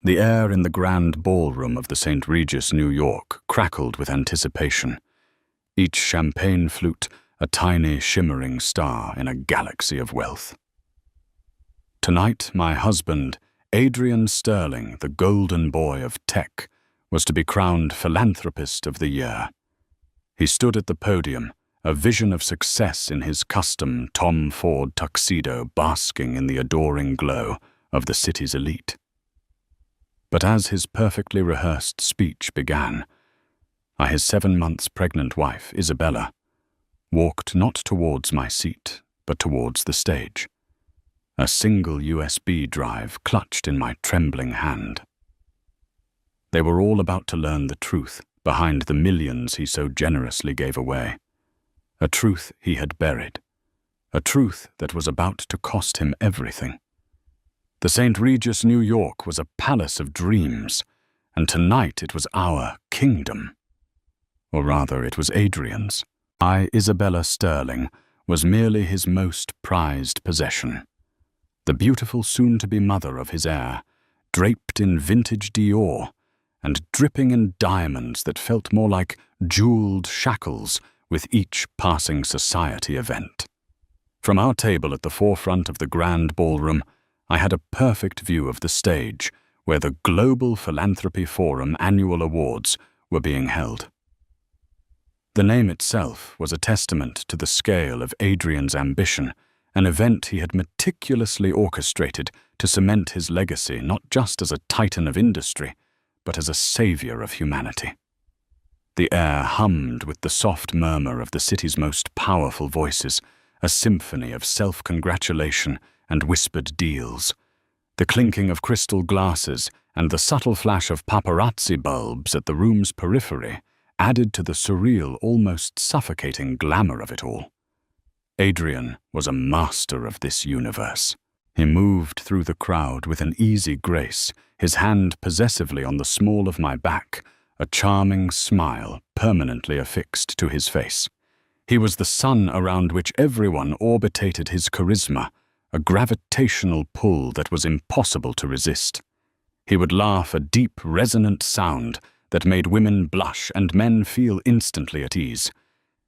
The air in the grand ballroom of the St. Regis, New York, crackled with anticipation. Each champagne flute a tiny shimmering star in a galaxy of wealth. Tonight, my husband, Adrian Sterling, the golden boy of tech, was to be crowned Philanthropist of the Year. He stood at the podium, a vision of success in his custom Tom Ford tuxedo basking in the adoring glow of the city's elite. But as his perfectly rehearsed speech began, his 7 months pregnant wife, Isabella, walked not towards my seat, but towards the stage, a single USB drive clutched in my trembling hand. They were all about to learn the truth behind the millions he so generously gave away, a truth he had buried, a truth that was about to cost him everything. The St. Regis, New York was a palace of dreams, and tonight it was our kingdom. Or rather, it was Adrian's. Isabella Sterling, was merely his most prized possession. The beautiful soon-to-be mother of his heir, draped in vintage Dior, and dripping in diamonds that felt more like jeweled shackles with each passing society event. From our table at the forefront of the grand ballroom, I had a perfect view of the stage where the Global Philanthropy Forum annual awards were being held. The name itself was a testament to the scale of Adrian's ambition, an event he had meticulously orchestrated to cement his legacy not just as a titan of industry, but as a savior of humanity. The air hummed with the soft murmur of the city's most powerful voices, a symphony of self-congratulation and whispered deals. The clinking of crystal glasses and the subtle flash of paparazzi bulbs at the room's periphery added to the surreal, almost suffocating glamour of it all. Adrian was a master of this universe. He moved through the crowd with an easy grace, his hand possessively on the small of my back, a charming smile permanently affixed to his face. He was the sun around which everyone orbitated his charisma, a gravitational pull that was impossible to resist. He would laugh a deep, resonant sound that made women blush and men feel instantly at ease.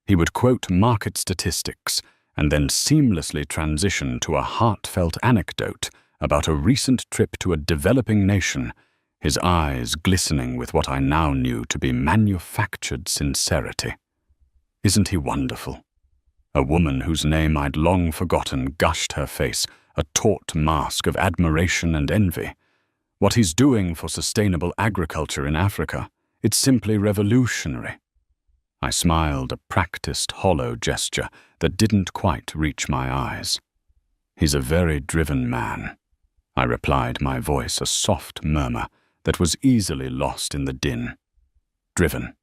He would quote market statistics and then seamlessly transition to a heartfelt anecdote about a recent trip to a developing nation, his eyes glistening with what I now knew to be manufactured sincerity. Isn't he wonderful? A woman whose name I'd long forgotten gushed her face, a taut mask of admiration and envy. What he's doing for sustainable agriculture in Africa, it's simply revolutionary. I smiled, a practiced, hollow gesture that didn't quite reach my eyes. He's a very driven man, I replied, my voice a soft murmur that was easily lost in the din. Driven.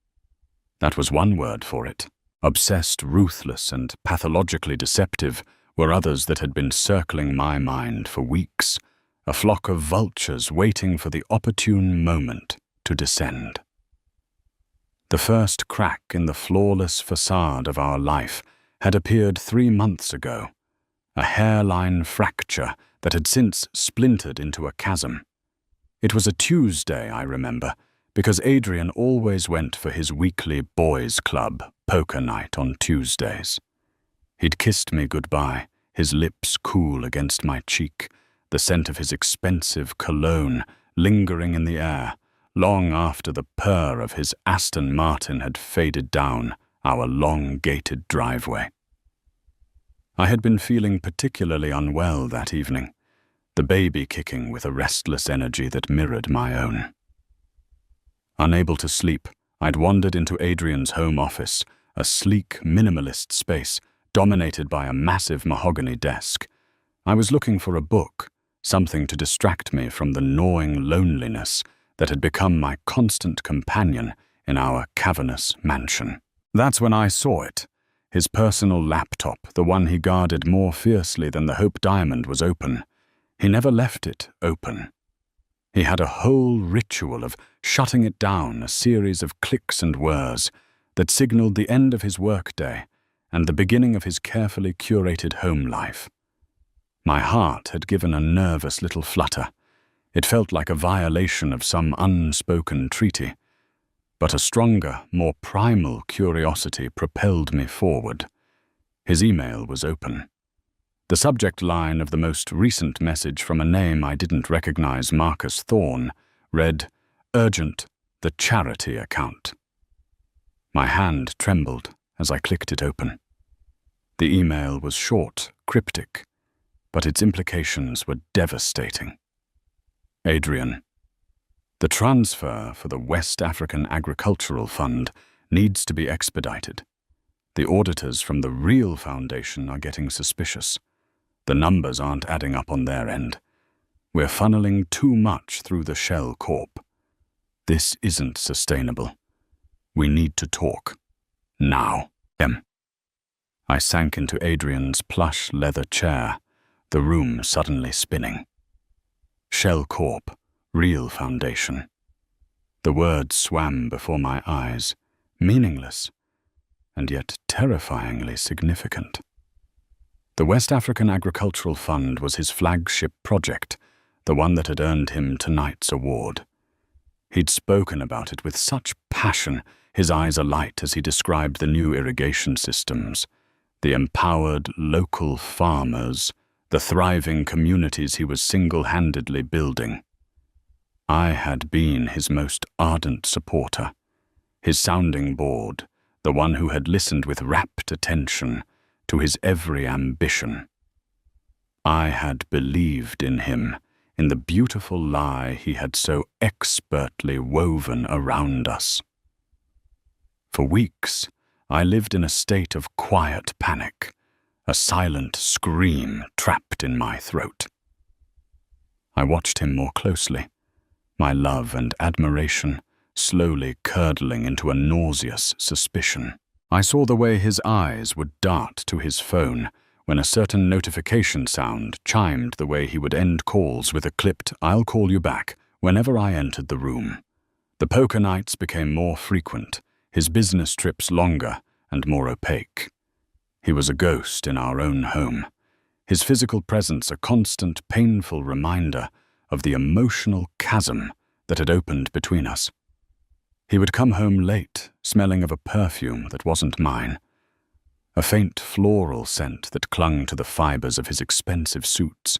That was one word for it. Obsessed, ruthless, and pathologically deceptive were others that had been circling my mind for weeks, a flock of vultures waiting for the opportune moment to descend. The first crack in the flawless facade of our life had appeared 3 months ago, a hairline fracture that had since splintered into a chasm. It was a Tuesday, I remember, because Adrian always went for his weekly boys' club poker night on Tuesdays. He'd kissed me goodbye, his lips cool against my cheek, the scent of his expensive cologne lingering in the air, long after the purr of his Aston Martin had faded down our long-gated driveway. I had been feeling particularly unwell that evening, the baby kicking with a restless energy that mirrored my own. Unable to sleep, I'd wandered into Adrian's home office, a sleek, minimalist space dominated by a massive mahogany desk. I was looking for a book, something to distract me from the gnawing loneliness that had become my constant companion in our cavernous mansion. That's when I saw it. His personal laptop, the one he guarded more fiercely than the Hope Diamond, was open. He never left it open. He had a whole ritual of shutting it down, a series of clicks and whirs that signaled the end of his workday and the beginning of his carefully curated home life. My heart had given a nervous little flutter. It felt like a violation of some unspoken treaty, but a stronger, more primal curiosity propelled me forward. His email was open. The subject line of the most recent message from a name I didn't recognize, Marcus Thorne, read, "Urgent, the charity account." My hand trembled as I clicked it open. The email was short, cryptic, but its implications were devastating. Adrian, the transfer for the West African Agricultural Fund needs to be expedited. The auditors from the real foundation are getting suspicious. The numbers aren't adding up on their end. We're funneling too much through the Shell Corp. This isn't sustainable. We need to talk. Now. I sank into Adrian's plush leather chair, the room suddenly spinning. Shell Corp, real foundation. The words swam before my eyes, meaningless, and yet terrifyingly significant. The West African Agricultural Fund was his flagship project, the one that had earned him tonight's award. He'd spoken about it with such passion, his eyes alight as he described the new irrigation systems, the empowered local farmers, the thriving communities he was single-handedly building. I had been his most ardent supporter, his sounding board, the one who had listened with rapt attention to his every ambition. I had believed in him, in the beautiful lie he had so expertly woven around us. For weeks, I lived in a state of quiet panic, a silent scream trapped in my throat. I watched him more closely, my love and admiration slowly curdling into a nauseous suspicion. I saw the way his eyes would dart to his phone when a certain notification sound chimed, the way he would end calls with a clipped "I'll call you back" whenever I entered the room. The poker nights became more frequent, his business trips longer and more opaque. He was a ghost in our own home, his physical presence a constant, painful reminder of the emotional chasm that had opened between us. He would come home late, smelling of a perfume that wasn't mine, a faint floral scent that clung to the fibers of his expensive suits.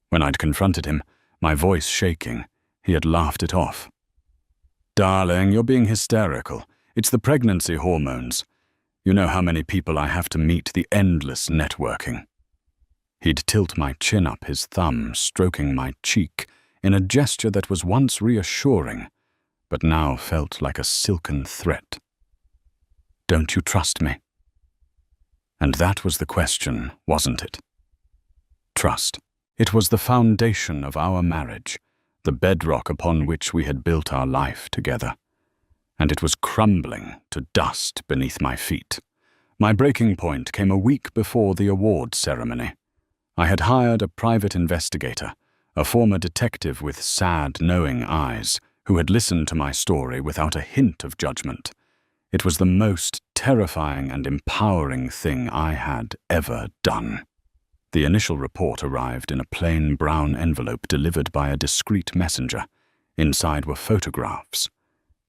When I'd confronted him, my voice shaking, he had laughed it off. "Darling, you're being hysterical. It's the pregnancy hormones. You know how many people I have to meet, the endless networking." He'd tilt my chin up, his thumb stroking my cheek in a gesture that was once reassuring, but now felt like a silken threat. "Don't you trust me?" And that was the question, wasn't it? Trust. It was the foundation of our marriage, the bedrock upon which we had built our life together. And it was crumbling to dust beneath my feet. My breaking point came a week before the awards ceremony. I had hired a private investigator, a former detective with sad, knowing eyes, who had listened to my story without a hint of judgment. It was the most terrifying and empowering thing I had ever done. The initial report arrived in a plain brown envelope delivered by a discreet messenger. Inside were photographs.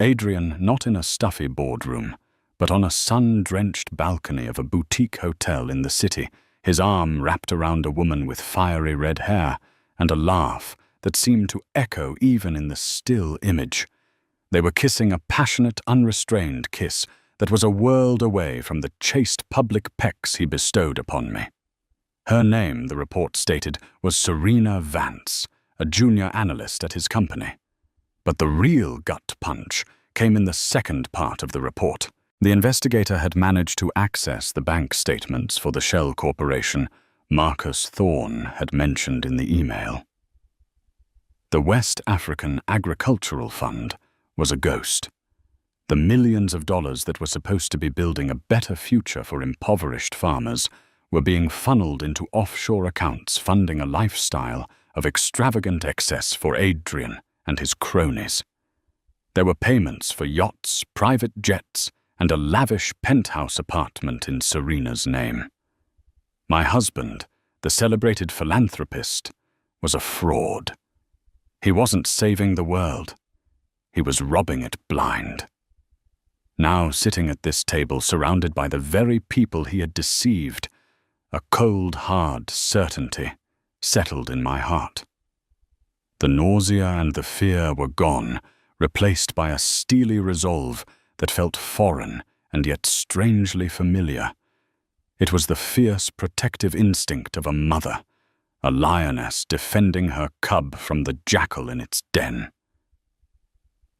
Adrian not in a stuffy boardroom, but on a sun-drenched balcony of a boutique hotel in the city, his arm wrapped around a woman with fiery red hair and a laugh that seemed to echo even in the still image. They were kissing a passionate, unrestrained kiss that was a world away from the chaste public pecks he bestowed upon me. Her name, the report stated, was Serena Vance, a junior analyst at his company. But the real gut punch came in the second part of the report. The investigator had managed to access the bank statements for the Shell Corporation Marcus Thorne had mentioned in the email. The West African Agricultural Fund was a ghost. The millions of dollars that were supposed to be building a better future for impoverished farmers were being funneled into offshore accounts funding a lifestyle of extravagant excess for Adrian and his cronies. There were payments for yachts, private jets, and a lavish penthouse apartment in Serena's name. My husband, the celebrated philanthropist, was a fraud. He wasn't saving the world. He was robbing it blind. Now sitting at this table, surrounded by the very people he had deceived, a cold, hard certainty settled in my heart. The nausea and the fear were gone, replaced by a steely resolve that felt foreign and yet strangely familiar. It was the fierce protective instinct of a mother, a lioness defending her cub from the jackal in its den.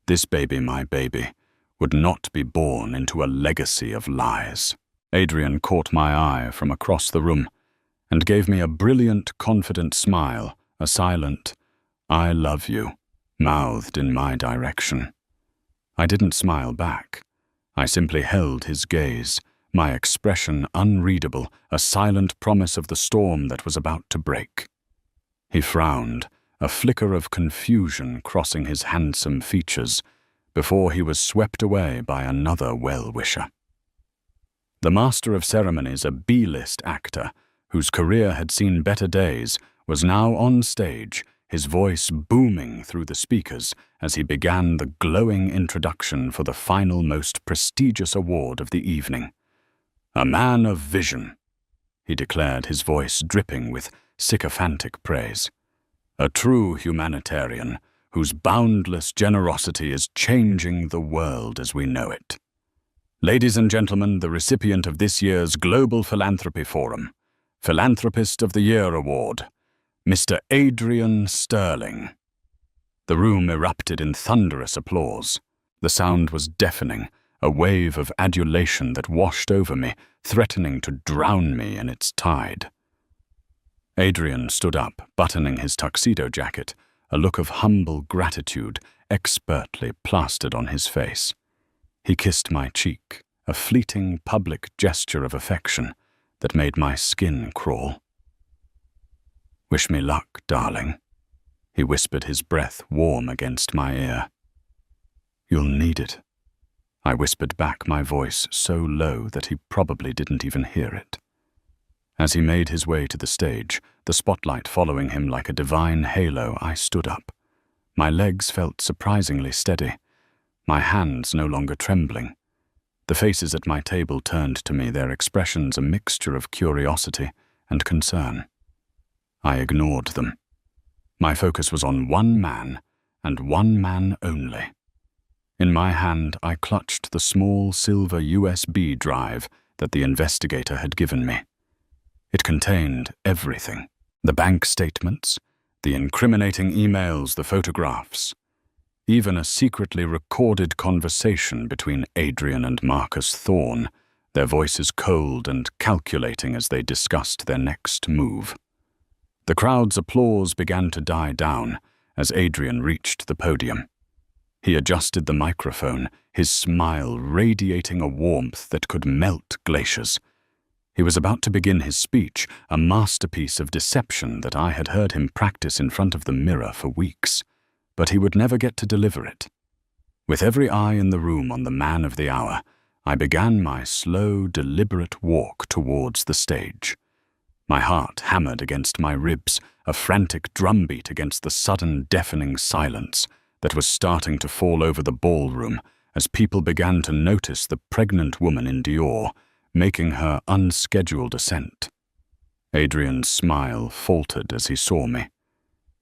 This baby, my baby, would not be born into a legacy of lies. Adrian caught my eye from across the room and gave me a brilliant, confident smile, a silent, "I love you," mouthed in my direction. I didn't smile back. I simply held his gaze, my expression unreadable, a silent promise of the storm that was about to break. He frowned, a flicker of confusion crossing his handsome features, before he was swept away by another well-wisher. The master of ceremonies, a B-list actor, whose career had seen better days, was now on stage, his voice booming through the speakers as he began the glowing introduction for the final, most prestigious award of the evening. "A man of vision," he declared, his voice dripping with sycophantic praise. "A true humanitarian, whose boundless generosity is changing the world as we know it. Ladies and gentlemen, the recipient of this year's Global Philanthropy Forum, Philanthropist of the Year Award, Mr. Adrian Sterling." The room erupted in thunderous applause. The sound was deafening, a wave of adulation that washed over me, threatening to drown me in its tide. Adrian stood up, buttoning his tuxedo jacket, a look of humble gratitude expertly plastered on his face. He kissed my cheek, a fleeting public gesture of affection that made my skin crawl. "Wish me luck, darling," he whispered, his breath warm against my ear. "You'll need it," I whispered back, my voice so low that he probably didn't even hear it. As he made his way to the stage, the spotlight following him like a divine halo, I stood up. My legs felt surprisingly steady, my hands no longer trembling. The faces at my table turned to me, their expressions a mixture of curiosity and concern. I ignored them. My focus was on one man, and one man only. In my hand, I clutched the small silver USB drive that the investigator had given me. It contained everything: the bank statements, the incriminating emails, the photographs, even a secretly recorded conversation between Adrian and Marcus Thorne, their voices cold and calculating as they discussed their next move. The crowd's applause began to die down as Adrian reached the podium. He adjusted the microphone, his smile radiating a warmth that could melt glaciers. He was about to begin his speech, a masterpiece of deception that I had heard him practice in front of the mirror for weeks, but he would never get to deliver it. With every eye in the room on the man of the hour, I began my slow, deliberate walk towards the stage. My heart hammered against my ribs, a frantic drumbeat against the sudden, deafening silence that was starting to fall over the ballroom as people began to notice the pregnant woman in Dior, making her unscheduled ascent. Adrian's smile faltered as he saw me.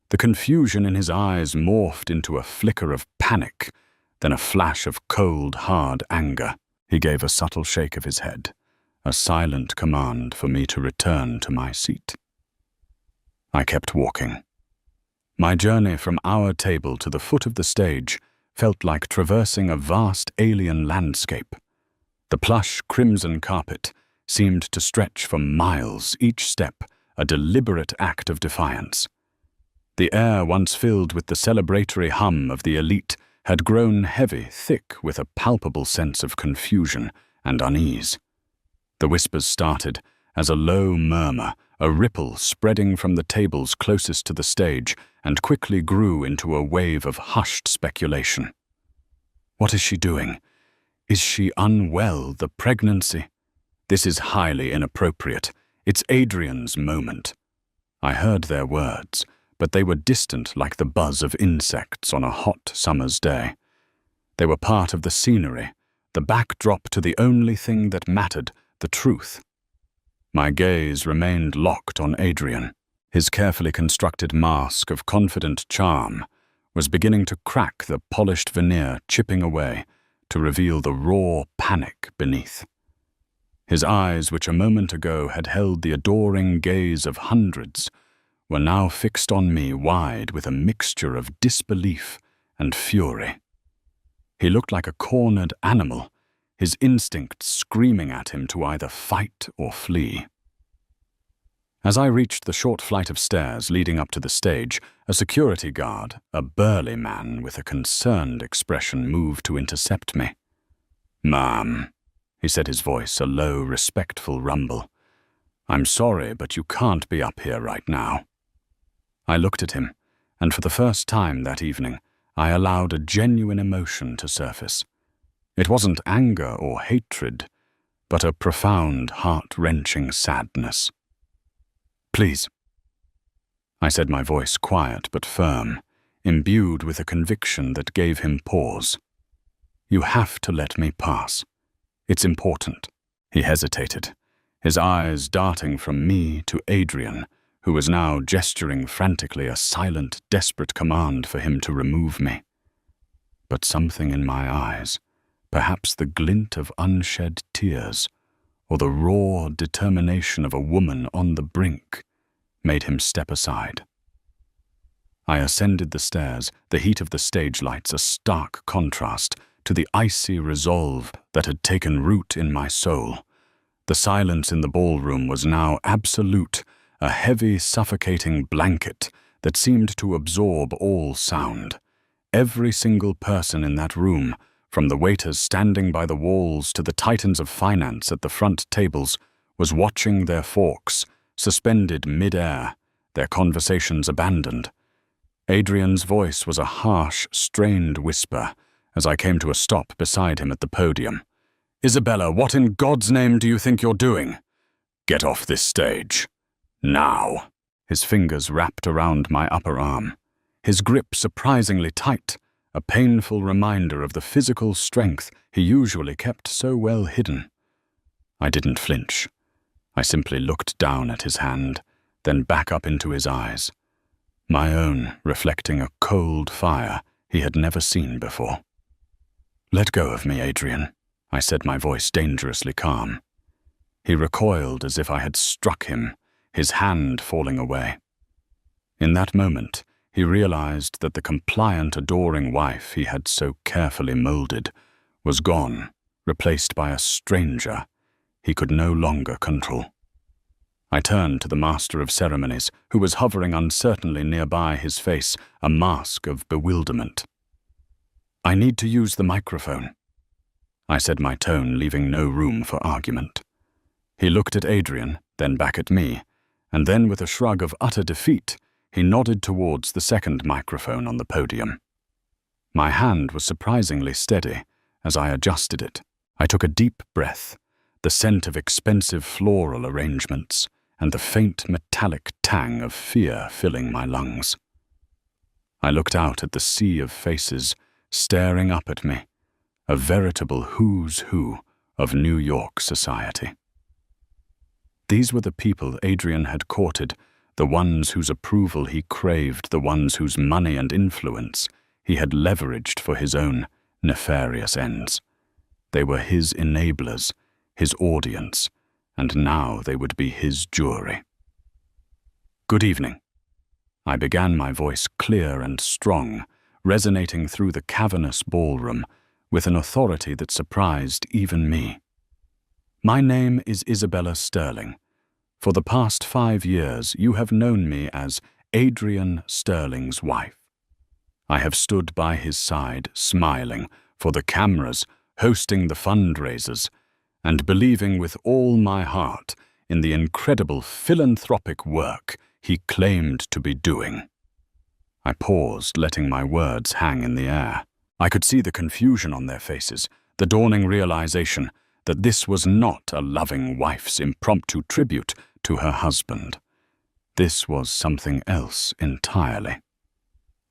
The confusion in his eyes morphed into a flicker of panic, then a flash of cold, hard anger. He gave a subtle shake of his head, a silent command for me to return to my seat. I kept walking. My journey from our table to the foot of the stage felt like traversing a vast alien landscape. The plush crimson carpet seemed to stretch for miles, each step a deliberate act of defiance. The air, once filled with the celebratory hum of the elite, had grown heavy, thick with a palpable sense of confusion and unease. The whispers started as a low murmur, a ripple spreading from the tables closest to the stage, and quickly grew into a wave of hushed speculation. What is she doing? Is she unwell? The pregnancy? This is highly inappropriate. It's Adrian's moment. I heard their words, but they were distant like the buzz of insects on a hot summer's day. They were part of the scenery, the backdrop to the only thing that mattered, the truth. My gaze remained locked on Adrian. His carefully constructed mask of confident charm was beginning to crack, the polished veneer chipping away to reveal the raw panic beneath. His eyes, which a moment ago had held the adoring gaze of hundreds, were now fixed on me wide with a mixture of disbelief and fury. He looked like a cornered animal, his instincts screaming at him to either fight or flee. As I reached the short flight of stairs leading up to the stage, a security guard, a burly man with a concerned expression, moved to intercept me. "Ma'am," he said, his voice a low, respectful rumble. "I'm sorry, but you can't be up here right now." I looked at him, and for the first time that evening, I allowed a genuine emotion to surface. It wasn't anger or hatred, but a profound, heart-wrenching sadness. "Please," I said, my voice quiet but firm, imbued with a conviction that gave him pause. "You have to let me pass. It's important." He hesitated, his eyes darting from me to Adrian, who was now gesturing frantically, a silent, desperate command for him to remove me. But something in my eyes, perhaps the glint of unshed tears, or the raw determination of a woman on the brink, made him step aside. I ascended the stairs, the heat of the stage lights a stark contrast to the icy resolve that had taken root in my soul. The silence in the ballroom was now absolute, a heavy, suffocating blanket that seemed to absorb all sound. Every single person in that room, from the waiters standing by the walls to the titans of finance at the front tables, was watching their forks, suspended mid-air, their conversations abandoned. Adrian's voice was a harsh, strained whisper as I came to a stop beside him at the podium. "Isabella, what in God's name do you think you're doing? Get off this stage. Now." His fingers wrapped around my upper arm, his grip surprisingly tight, a painful reminder of the physical strength he usually kept so well hidden. I didn't flinch. I simply looked down at his hand, then back up into his eyes, my own reflecting a cold fire he had never seen before. "Let go of me, Adrian," I said, my voice dangerously calm. He recoiled as if I had struck him, his hand falling away. In that moment, he realized that the compliant, adoring wife he had so carefully molded was gone, replaced by a stranger he could no longer control. I turned to the master of ceremonies, who was hovering uncertainly nearby, his face a mask of bewilderment. "I need to use the microphone," I said, my tone leaving no room for argument. He looked at Adrian, then back at me, and then with a shrug of utter defeat, he nodded towards the second microphone on the podium. My hand was surprisingly steady as I adjusted it. I took a deep breath, the scent of expensive floral arrangements and the faint metallic tang of fear filling my lungs. I looked out at the sea of faces staring up at me, a veritable who's who of New York society. These were the people Adrian had courted, the ones whose approval he craved, the ones whose money and influence he had leveraged for his own nefarious ends. They were his enablers, his audience, and now they would be his jury. "Good evening." I began, my voice clear and strong, resonating through the cavernous ballroom with an authority that surprised even me. "My name is Isabella Sterling. For the past 5 years, you have known me as Adrian Sterling's wife. I have stood by his side, smiling, for the cameras, hosting the fundraisers, and believing with all my heart in the incredible philanthropic work he claimed to be doing." I paused, letting my words hang in the air. I could see the confusion on their faces, the dawning realization that this was not a loving wife's impromptu tribute to her husband. This was something else entirely.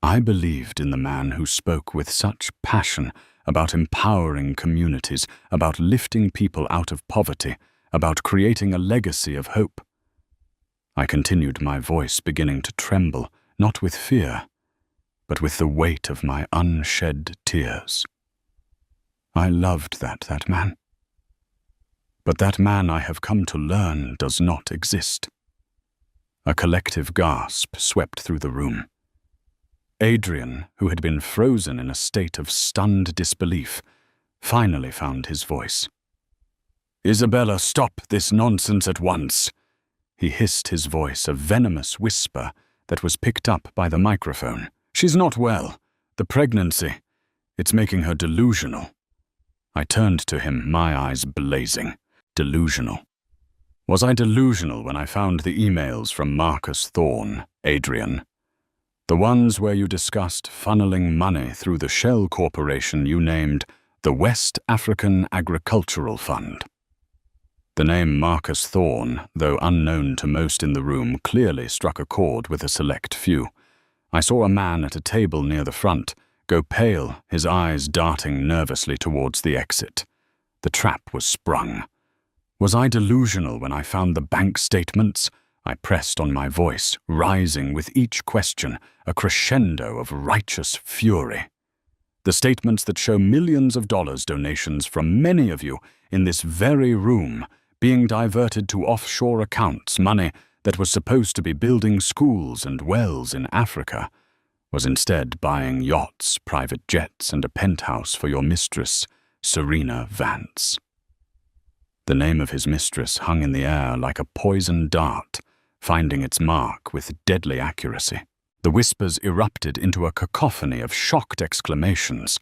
I believed in the man who spoke with such passion about empowering communities, about lifting people out of poverty, about creating a legacy of hope. I continued, my voice beginning to tremble, not with fear, but with the weight of my unshed tears. I loved that man. But that man, I have come to learn, does not exist. A collective gasp swept through the room. Adrian, who had been frozen in a state of stunned disbelief, finally found his voice. "Isabella, stop this nonsense at once!" He hissed, his voice a venomous whisper that was picked up by the microphone. "She's not well. The pregnancy, it's making her delusional." I turned to him, my eyes blazing. Delusional. Was I delusional when I found the emails from Marcus Thorne, Adrian? The ones where you discussed funneling money through the shell corporation you named the West African Agricultural Fund. The name Marcus Thorne, though unknown to most in the room, clearly struck a chord with a select few. I saw a man at a table near the front go pale, his eyes darting nervously towards the exit. The trap was sprung. Was I delusional when I found the bank statements? I pressed on, my voice rising with each question, a crescendo of righteous fury. The statements that show millions of dollars donations from many of you in this very room being diverted to offshore accounts, money that was supposed to be building schools and wells in Africa, was instead buying yachts, private jets, and a penthouse for your mistress, Serena Vance. The name of his mistress hung in the air like a poisoned dart, finding its mark with deadly accuracy. The whispers erupted into a cacophony of shocked exclamations.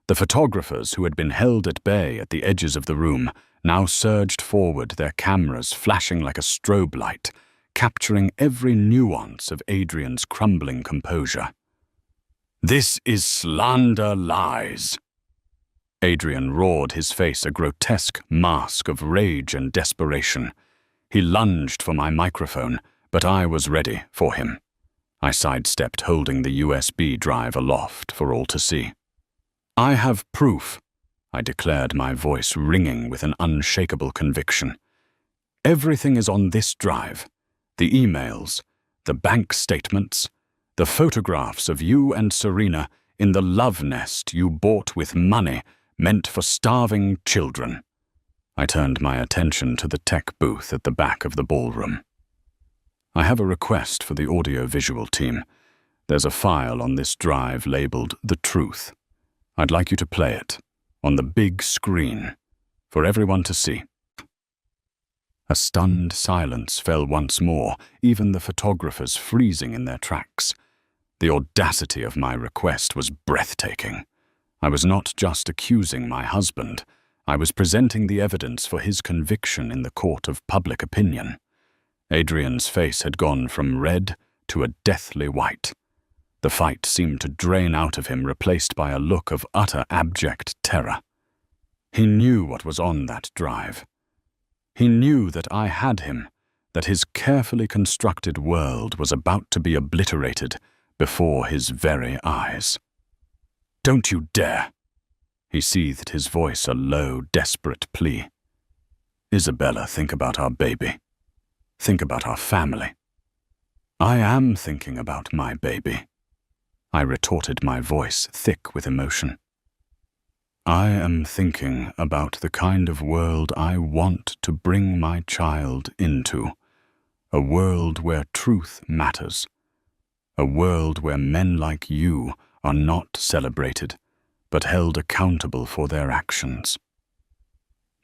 The photographers who had been held at bay at the edges of the room now surged forward, their cameras flashing like a strobe light, capturing every nuance of Adrian's crumbling composure. "This is slander lies!" Adrian roared, his face a grotesque mask of rage and desperation. He lunged for my microphone, but I was ready for him. I sidestepped, holding the USB drive aloft for all to see. "I have proof," I declared, my voice ringing with an unshakable conviction. "Everything is on this drive. The emails, the bank statements, the photographs of you and Serena in the love nest you bought with money meant for starving children." I turned my attention to the tech booth at the back of the ballroom. "I have a request for the audio-visual team. There's a file on this drive labeled The Truth. I'd like you to play it, on the big screen, for everyone to see." A stunned silence fell once more, even the photographers freezing in their tracks. The audacity of my request was breathtaking. I was not just accusing my husband. I was presenting the evidence for his conviction in the court of public opinion. Adrian's face had gone from red to a deathly white. The fight seemed to drain out of him, replaced by a look of utter abject terror. He knew what was on that drive. He knew that I had him, that his carefully constructed world was about to be obliterated before his very eyes. "Don't you dare!" He seethed, his voice a low, desperate plea. "Isabella, think about our baby. Think about our family." "I am thinking about my baby," I retorted, my voice thick with emotion. "I am thinking about the kind of world I want to bring my child into, a world where truth matters, a world where men like you are not celebrated, but held accountable for their actions."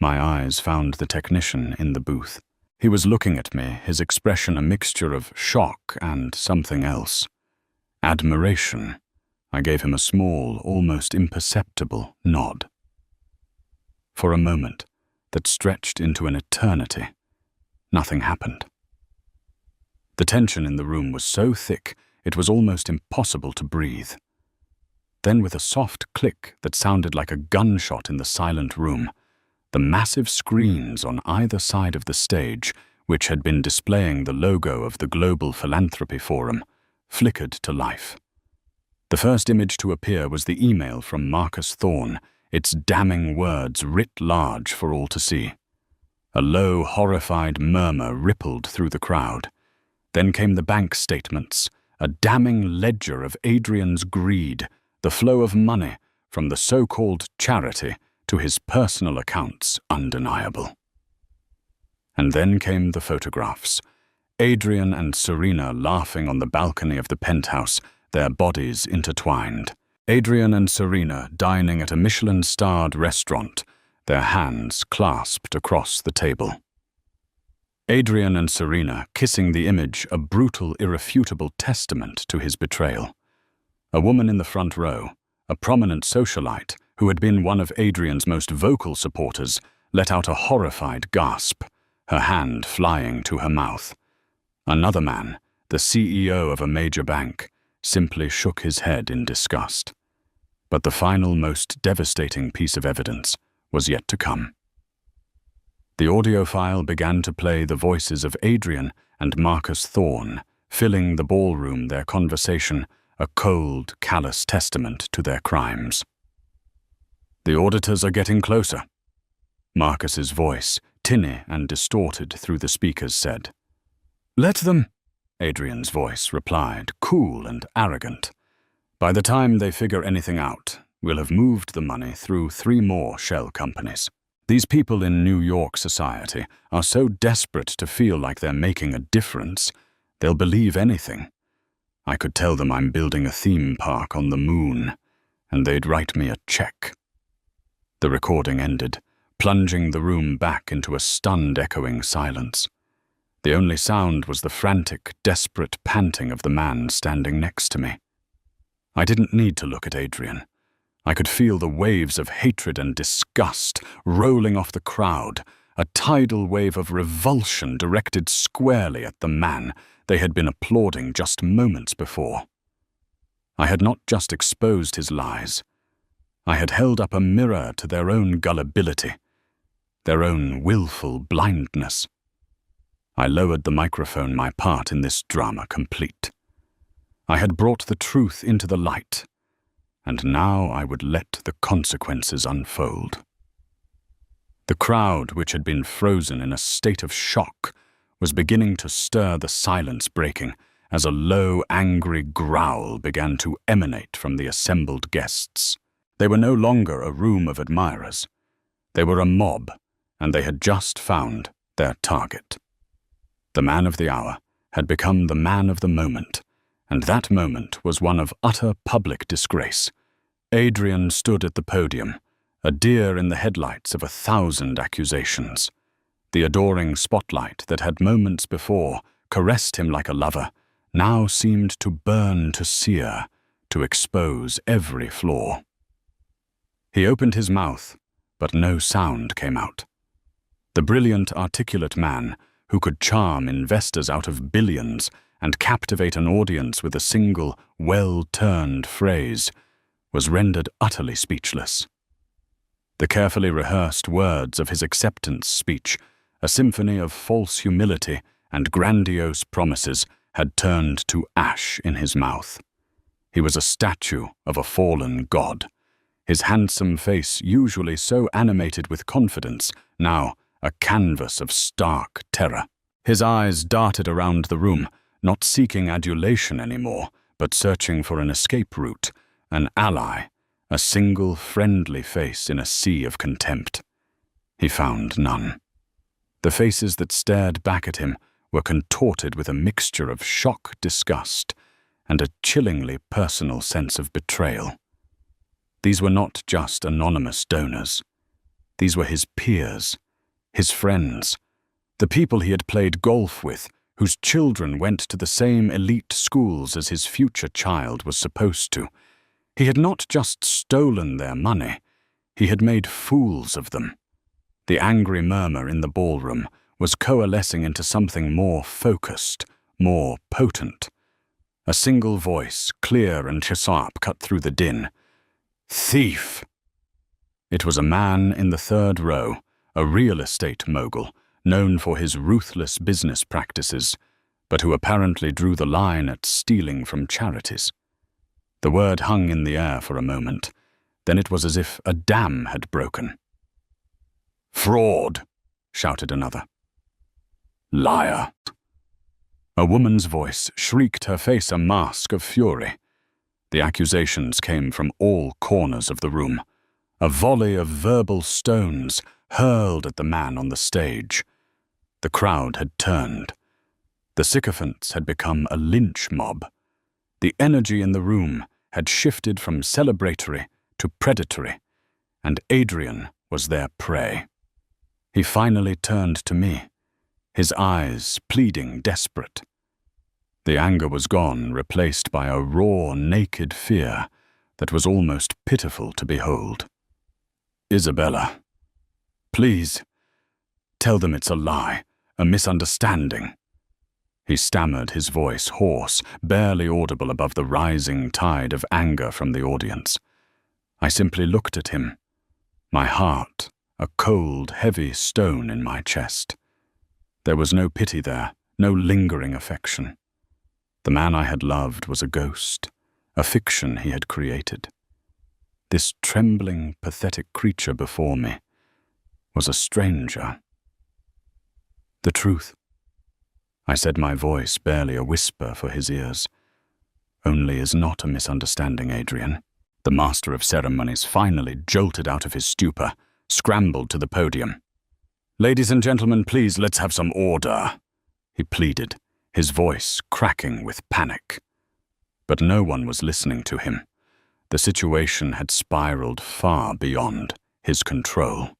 My eyes found the technician in the booth. He was looking at me, his expression a mixture of shock and something else. Admiration. I gave him a small, almost imperceptible nod. For a moment, that stretched into an eternity, nothing happened. The tension in the room was so thick, it was almost impossible to breathe. Then, with a soft click that sounded like a gunshot in the silent room, the massive screens on either side of the stage, which had been displaying the logo of the Global Philanthropy Forum, flickered to life. The first image to appear was the email from Marcus Thorne, its damning words writ large for all to see. A low, horrified murmur rippled through the crowd. Then came the bank statements, a damning ledger of Adrian's greed, the flow of money from the so-called charity to his personal accounts undeniable. And then came the photographs. Adrian and Serena laughing on the balcony of the penthouse, their bodies intertwined. Adrian and Serena dining at a Michelin-starred restaurant, their hands clasped across the table. Adrian and Serena kissing the image, a brutal, irrefutable testament to his betrayal. A woman in the front row, a prominent socialite who had been one of Adrian's most vocal supporters, let out a horrified gasp, her hand flying to her mouth. Another man, the CEO of a major bank, simply shook his head in disgust. But the final, most devastating piece of evidence was yet to come. The audio file began to play the voices of Adrian and Marcus Thorne, filling the ballroom, their conversation, a cold, callous testament to their crimes. "The auditors are getting closer," Marcus's voice, tinny and distorted through the speakers, said. "Let them," Adrian's voice replied, cool and arrogant. "By the time they figure anything out, we'll have moved the money through 3 more shell companies. These people in New York society are so desperate to feel like they're making a difference, they'll believe anything. I could tell them I'm building a theme park on the moon, and they'd write me a check." The recording ended, plunging the room back into a stunned, echoing silence. The only sound was the frantic, desperate panting of the man standing next to me. I didn't need to look at Adrian. I could feel the waves of hatred and disgust rolling off the crowd, a tidal wave of revulsion directed squarely at the man they had been applauding just moments before. I had not just exposed his lies. I had held up a mirror to their own gullibility, their own willful blindness. I lowered the microphone, my part in this drama complete. I had brought the truth into the light, and now I would let the consequences unfold. The crowd, which had been frozen in a state of shock, was beginning to stir, the silence breaking as a low, angry growl began to emanate from the assembled guests. They were no longer a room of admirers. They were a mob, and they had just found their target. The man of the hour had become the man of the moment, and that moment was one of utter public disgrace. Adrian stood at the podium, a deer in the headlights of 1,000 accusations. The adoring spotlight that had moments before caressed him like a lover now seemed to burn, to sear, to expose every flaw. He opened his mouth, but no sound came out. The brilliant, articulate man, who could charm investors out of billions and captivate an audience with a single, well-turned phrase, was rendered utterly speechless. The carefully rehearsed words of his acceptance speech, a symphony of false humility and grandiose promises, had turned to ash in his mouth. He was a statue of a fallen god. His handsome face, usually so animated with confidence, now a canvas of stark terror. His eyes darted around the room, not seeking adulation anymore, but searching for an escape route, an ally, a single friendly face in a sea of contempt. He found none. The faces that stared back at him were contorted with a mixture of shock, disgust, and a chillingly personal sense of betrayal. These were not just anonymous donors. These were his peers, his friends, the people he had played golf with, whose children went to the same elite schools as his future child was supposed to. He had not just stolen their money, he had made fools of them. The angry murmur in the ballroom was coalescing into something more focused, more potent. A single voice, clear and sharp, cut through the din. "Thief!" It was a man in the third row, a real estate mogul, known for his ruthless business practices, but who apparently drew the line at stealing from charities. The word hung in the air for a moment. Then it was as if a dam had broken. "Fraud!" shouted another. "Liar!" A woman's voice shrieked, her face a mask of fury. The accusations came from all corners of the room. A volley of verbal stones hurled at the man on the stage. The crowd had turned. The sycophants had become a lynch mob. The energy in the room had shifted from celebratory to predatory, and Adrian was their prey. He finally turned to me, his eyes pleading, desperate. The anger was gone, replaced by a raw, naked fear that was almost pitiful to behold. "Isabella, please, tell them it's a lie, a misunderstanding." He stammered, his voice hoarse, barely audible above the rising tide of anger from the audience. I simply looked at him, my heart a cold, heavy stone in my chest. There was no pity there, no lingering affection. The man I had loved was a ghost, a fiction he had created. This trembling, pathetic creature before me was a stranger. "The truth," I said, my voice barely a whisper for his ears, "only is not a misunderstanding, Adrian." The master of ceremonies finally jolted out of his stupor, scrambled to the podium. "Ladies and gentlemen, please, let's have some order," he pleaded, his voice cracking with panic. But no one was listening to him. The situation had spiraled far beyond his control.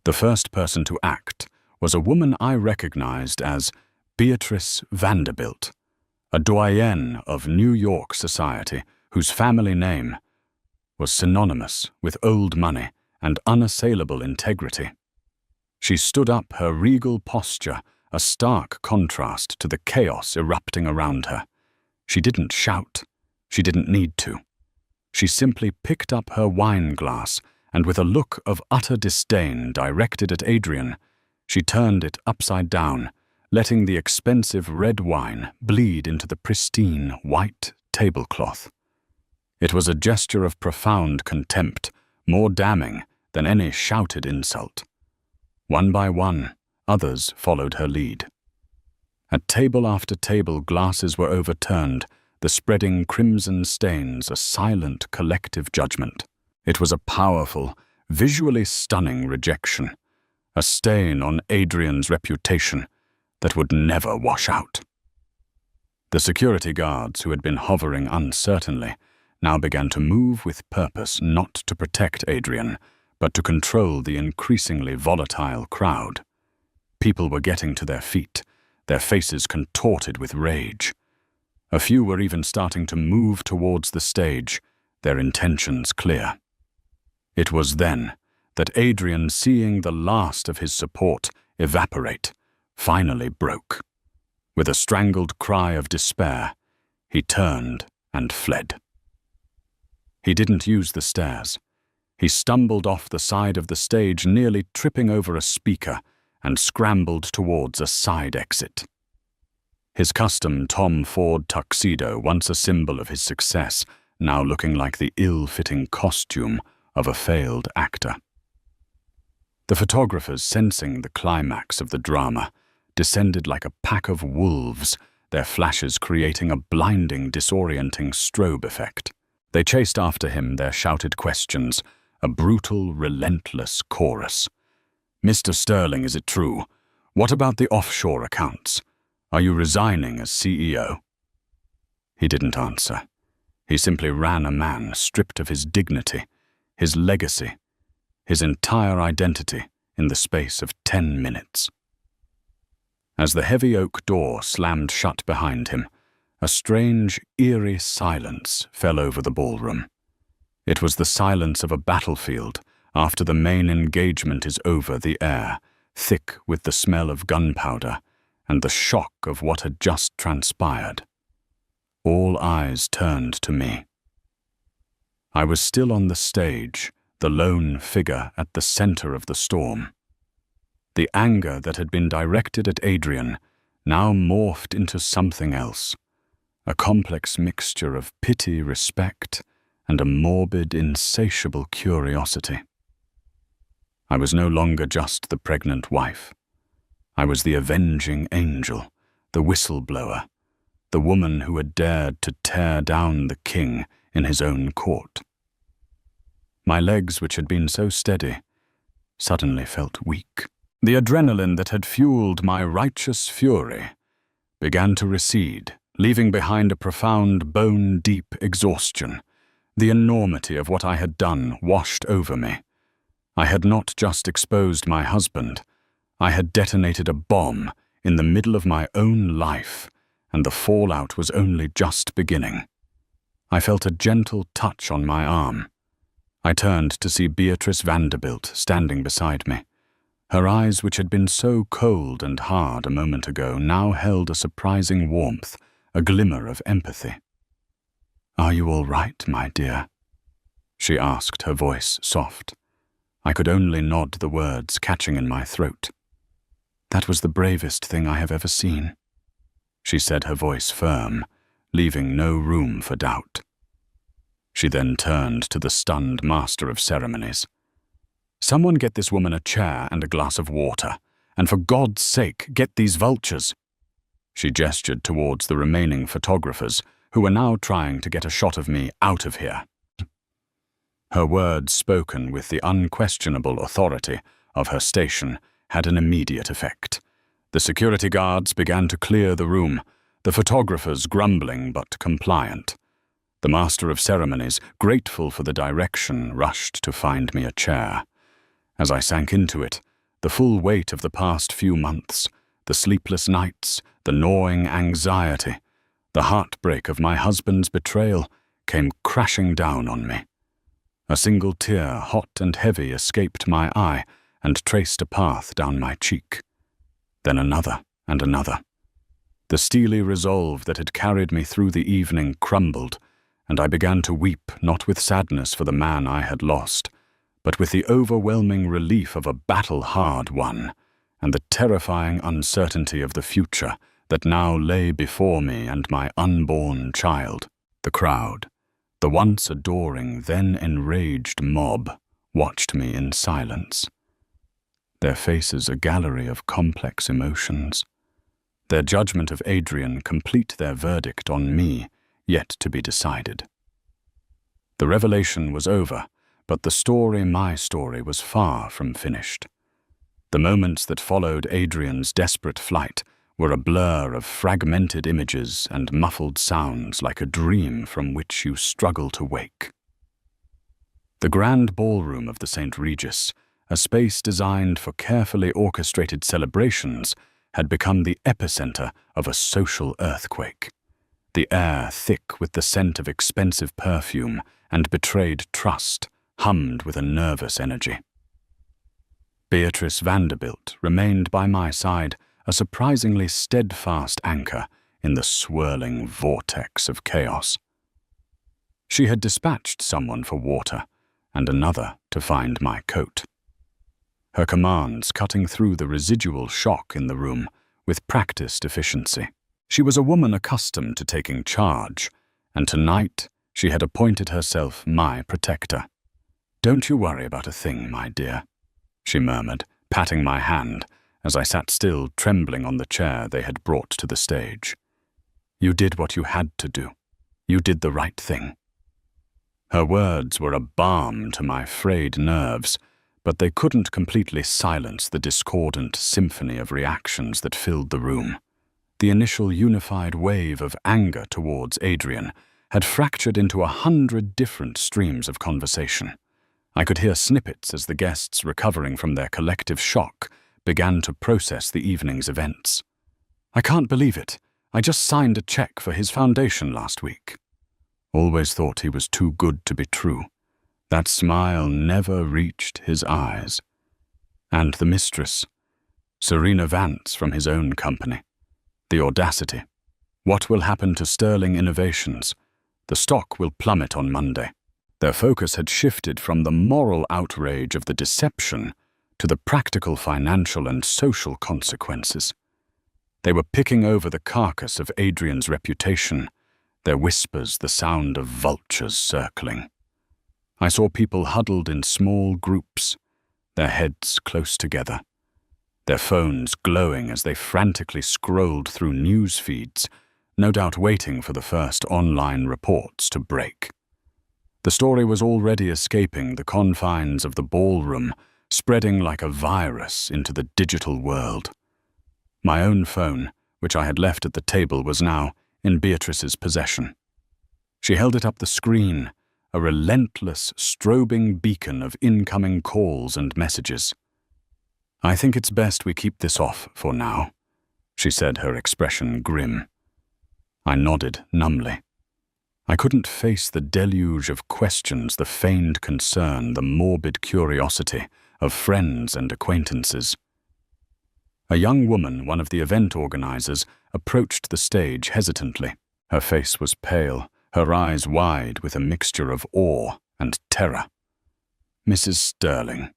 The first person to act was a woman I recognized as Beatrice Vanderbilt, a doyenne of New York society whose family name was synonymous with old money and unassailable integrity. She stood up, her regal posture a stark contrast to the chaos erupting around her. She didn't shout. She didn't need to. She simply picked up her wine glass and with a look of utter disdain directed at Adrian, she turned it upside down, letting the expensive red wine bleed into the pristine white tablecloth. It was a gesture of profound contempt, more damning than any shouted insult. One by one, others followed her lead. At table after table, glasses were overturned, the spreading crimson stains a silent collective judgment. It was a powerful, visually stunning rejection, a stain on Adrian's reputation that would never wash out. The security guards, who had been hovering uncertainly, now began to move with purpose, not to protect Adrian, but to control the increasingly volatile crowd. People were getting to their feet, their faces contorted with rage. A few were even starting to move towards the stage, their intentions clear. It was then that Adrian, seeing the last of his support evaporate, finally broke. With a strangled cry of despair, he turned and fled. He didn't use the stairs. He stumbled off the side of the stage, nearly tripping over a speaker, and scrambled towards a side exit. His custom Tom Ford tuxedo, once a symbol of his success, now looking like the ill-fitting costume of a failed actor. The photographers, sensing the climax of the drama, descended like a pack of wolves, their flashes creating a blinding, disorienting strobe effect. They chased after him, their shouted questions, a brutal, relentless chorus. "Mr. Sterling, is it true? What about the offshore accounts? Are you resigning as CEO?" He didn't answer. He simply ran a man stripped of his dignity, his legacy, his entire identity in the space of 10 minutes. As the heavy oak door slammed shut behind him, a strange, eerie silence fell over the ballroom. It was the silence of a battlefield after the main engagement is over, the air, thick with the smell of gunpowder and the shock of what had just transpired. All eyes turned to me. I was still on the stage, the lone figure at the center of the storm. The anger that had been directed at Adrian now morphed into something else, a complex mixture of pity, respect, and a morbid, insatiable curiosity. I was no longer just the pregnant wife. I was the avenging angel, the whistleblower, the woman who had dared to tear down the king in his own court. My legs, which had been so steady, suddenly felt weak. The adrenaline that had fueled my righteous fury began to recede, leaving behind a profound, bone-deep exhaustion. The enormity of what I had done washed over me. I had not just exposed my husband, I had detonated a bomb in the middle of my own life, and the fallout was only just beginning. I felt a gentle touch on my arm. I turned to see Beatrice Vanderbilt standing beside me. Her eyes, which had been so cold and hard a moment ago, now held a surprising warmth, a glimmer of empathy. "Are you all right, my dear?" she asked, her voice soft. I could only nod, the words catching in my throat. "That was the bravest thing I have ever seen," she said, her voice firm, leaving no room for doubt. She then turned to the stunned master of ceremonies. "Someone get this woman a chair and a glass of water, and for God's sake, get these vultures." She gestured towards the remaining photographers, who were now trying to get a shot of me out of here. Her words, spoken with the unquestionable authority of her station, had an immediate effect. The security guards began to clear the room, the photographers grumbling but compliant. The master of ceremonies, grateful for the direction, rushed to find me a chair. As I sank into it, the full weight of the past few months, the sleepless nights, the gnawing anxiety, the heartbreak of my husband's betrayal, came crashing down on me. A single tear, hot and heavy, escaped my eye and traced a path down my cheek. Then another and another. The steely resolve that had carried me through the evening crumbled, and I began to weep, not with sadness for the man I had lost, but with the overwhelming relief of a battle hard won, and the terrifying uncertainty of the future that now lay before me and my unborn child. The crowd, the once adoring, then enraged mob, watched me in silence. Their faces a gallery of complex emotions. Their judgment of Adrian complete, their verdict on me yet to be decided. The revelation was over, but the story, my story, was far from finished. The moments that followed Adrian's desperate flight were a blur of fragmented images and muffled sounds, like a dream from which you struggle to wake. The grand ballroom of the St. Regis, a space designed for carefully orchestrated celebrations, had become the epicenter of a social earthquake. The air, thick with the scent of expensive perfume and betrayed trust, hummed with a nervous energy. Beatrice Vanderbilt remained by my side, a surprisingly steadfast anchor in the swirling vortex of chaos. She had dispatched someone for water and another to find my coat. Her commands cutting through the residual shock in the room with practiced efficiency. She was a woman accustomed to taking charge, and tonight she had appointed herself my protector. "Don't you worry about a thing, my dear," she murmured, patting my hand as I sat still, trembling on the chair they had brought to the stage. "You did what you had to do. You did the right thing." Her words were a balm to my frayed nerves, but they couldn't completely silence the discordant symphony of reactions that filled the room. The initial unified wave of anger towards Adrian had fractured into 100 different streams of conversation. I could hear snippets as the guests, recovering from their collective shock, began to process the evening's events. "I can't believe it. I just signed a check for his foundation last week." Always thought he was too good to be true. That smile never reached his eyes. And the mistress, Serena Vance from his own company. The audacity. What will happen to Sterling Innovations? The stock will plummet on Monday. Their focus had shifted from the moral outrage of the deception to the practical financial and social consequences. They were picking over the carcass of Adrian's reputation, their whispers the sound of vultures circling. I saw people huddled in small groups, their heads close together, their phones glowing as they frantically scrolled through news feeds, no doubt waiting for the first online reports to break. The story was already escaping the confines of the ballroom, spreading like a virus into the digital world. My own phone, which I had left at the table, was now in Beatrice's possession. She held it up the screen, a relentless, strobing beacon of incoming calls and messages. "I think it's best we keep this off for now," she said, her expression grim. I nodded numbly. I couldn't face the deluge of questions, the feigned concern, the morbid curiosity of friends and acquaintances. A young woman, one of the event organizers, approached the stage hesitantly. Her face was pale, her eyes wide with a mixture of awe and terror. "Mrs. Sterling,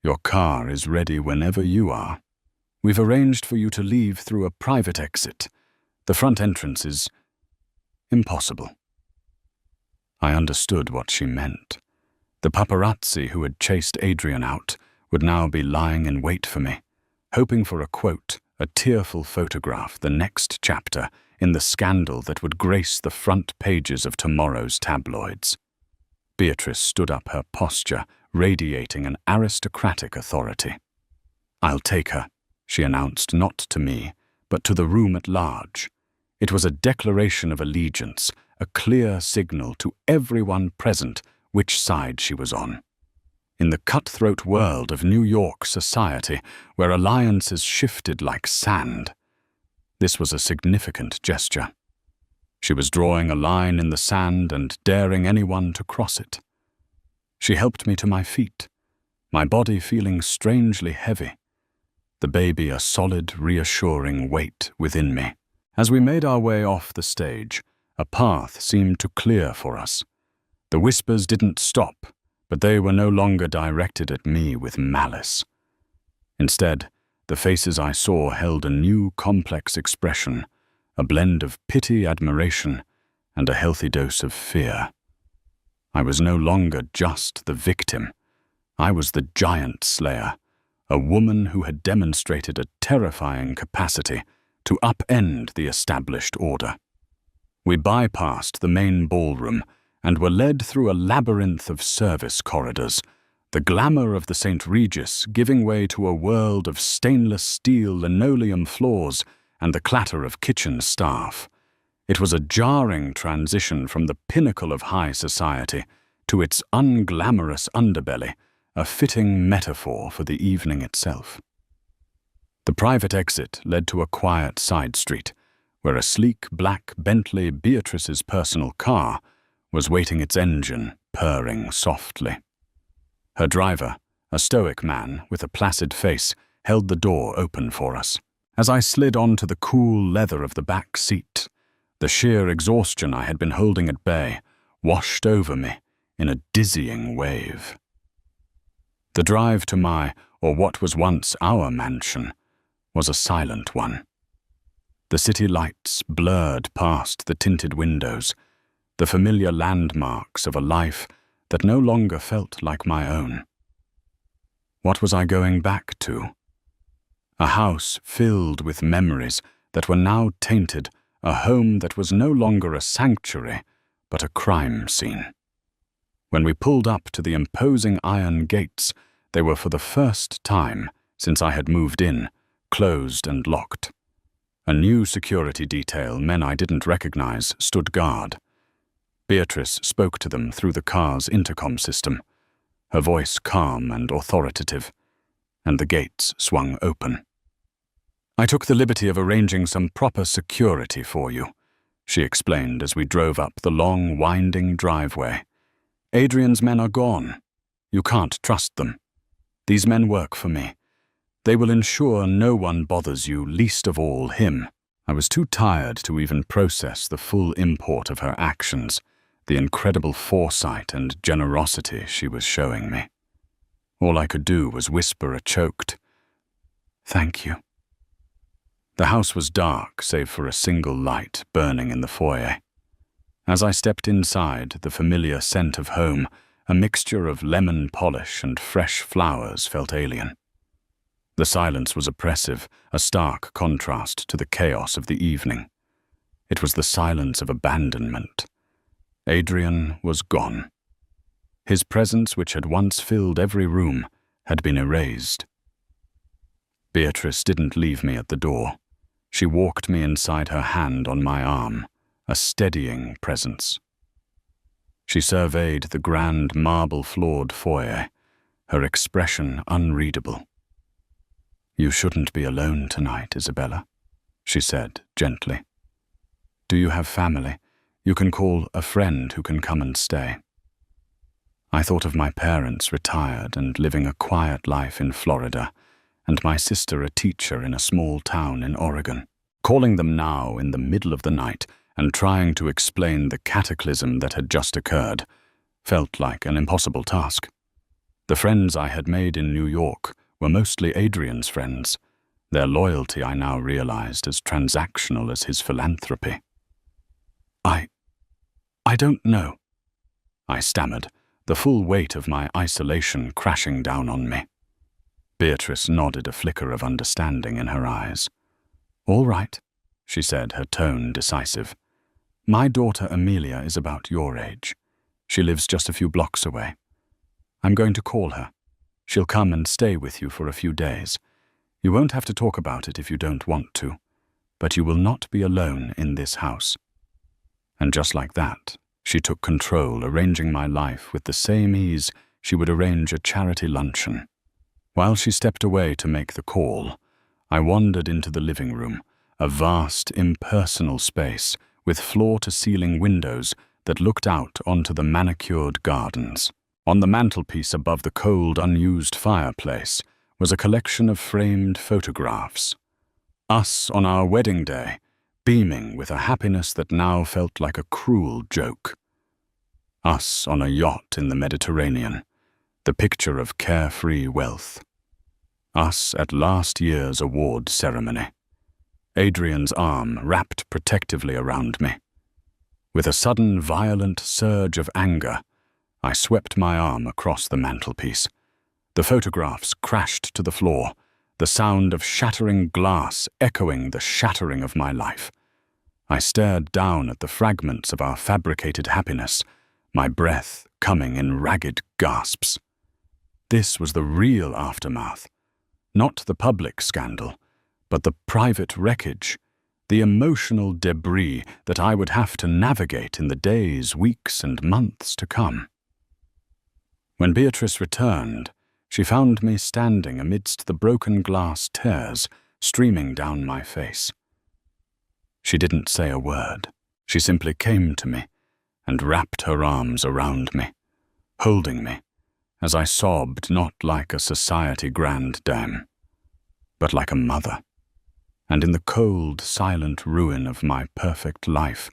your car is ready whenever you are. We've arranged for you to leave through a private exit. The front entrance is impossible." I understood what she meant. The paparazzi who had chased Adrian out would now be lying in wait for me, hoping for a quote, a tearful photograph, the next chapter in the scandal that would grace the front pages of tomorrow's tabloids. Beatrice stood up, her posture radiating an aristocratic authority. "I'll take her," she announced, not to me, but to the room at large. It was a declaration of allegiance, a clear signal to everyone present which side she was on. In the cutthroat world of New York society, where alliances shifted like sand, this was a significant gesture. She was drawing a line in the sand and daring anyone to cross it. She helped me to my feet, my body feeling strangely heavy, the baby a solid, reassuring weight within me. As we made our way off the stage, a path seemed to clear for us. The whispers didn't stop, but they were no longer directed at me with malice. Instead, the faces I saw held a new complex expression, a blend of pity, admiration, and a healthy dose of fear. I was no longer just the victim. I was the giant slayer, a woman who had demonstrated a terrifying capacity to upend the established order. We bypassed the main ballroom and were led through a labyrinth of service corridors, the glamour of the St. Regis giving way to a world of stainless steel linoleum floors and the clatter of kitchen staff. It was a jarring transition from the pinnacle of high society to its unglamorous underbelly, a fitting metaphor for the evening itself. The private exit led to a quiet side street, where a sleek black Bentley, Beatrice's personal car, was waiting, its engine purring softly. Her driver, a stoic man with a placid face, held the door open for us. As I slid onto the cool leather of the back seat, the sheer exhaustion I had been holding at bay washed over me in a dizzying wave. The drive to my, or what was once our mansion, was a silent one. The city lights blurred past the tinted windows, the familiar landmarks of a life that no longer felt like my own. What was I going back to? A house filled with memories that were now tainted, a home that was no longer a sanctuary, but a crime scene. When we pulled up to the imposing iron gates, they were for the first time since I had moved in, closed and locked. A new security detail, men I didn't recognize, stood guard. Beatrice spoke to them through the car's intercom system, her voice calm and authoritative, and the gates swung open. "I took the liberty of arranging some proper security for you," she explained as we drove up the long, winding driveway. "Adrian's men are gone. You can't trust them. These men work for me. They will ensure no one bothers you, least of all him." I was too tired to even process the full import of her actions, the incredible foresight and generosity she was showing me. All I could do was whisper a choked, "Thank you." The house was dark, save for a single light burning in the foyer. As I stepped inside, the familiar scent of home, a mixture of lemon polish and fresh flowers, felt alien. The silence was oppressive, a stark contrast to the chaos of the evening. It was the silence of abandonment. Adrian was gone. His presence, which had once filled every room, had been erased. Beatrice didn't leave me at the door. She walked me inside, her hand on my arm, a steadying presence. She surveyed the grand marble-floored foyer, her expression unreadable. "You shouldn't be alone tonight, Isabella," she said gently. "Do you have family? You can call a friend who can come and stay." I thought of my parents retired and living a quiet life in Florida, and my sister a teacher in a small town in Oregon. Calling them now in the middle of the night and trying to explain the cataclysm that had just occurred felt like an impossible task. The friends I had made in New York were mostly Adrian's friends, their loyalty I now realized as transactional as his philanthropy. I don't know," I stammered, the full weight of my isolation crashing down on me. Beatrice nodded, a flicker of understanding in her eyes. "All right," she said, her tone decisive. "My daughter Amelia is about your age. She lives just a few blocks away. I'm going to call her. She'll come and stay with you for a few days. You won't have to talk about it if you don't want to, but you will not be alone in this house." And just like that, she took control, arranging my life with the same ease she would arrange a charity luncheon. While she stepped away to make the call, I wandered into the living room, a vast, impersonal space with floor-to-ceiling windows that looked out onto the manicured gardens. On the mantelpiece above the cold, unused fireplace was a collection of framed photographs. Us on our wedding day, beaming with a happiness that now felt like a cruel joke. Us on a yacht in the Mediterranean, the picture of carefree wealth. Us at last year's award ceremony. Adrian's arm wrapped protectively around me. With a sudden, violent surge of anger, I swept my arm across the mantelpiece. The photographs crashed to the floor, the sound of shattering glass echoing the shattering of my life. I stared down at the fragments of our fabricated happiness, my breath coming in ragged gasps. This was the real aftermath. Not the public scandal, but the private wreckage, the emotional debris that I would have to navigate in the days, weeks, and months to come. When Beatrice returned, she found me standing amidst the broken glass tears streaming down my face. She didn't say a word. She simply came to me and wrapped her arms around me, holding me, as I sobbed not like a society grande dame, but like a mother. And in the cold, silent ruin of my perfect life,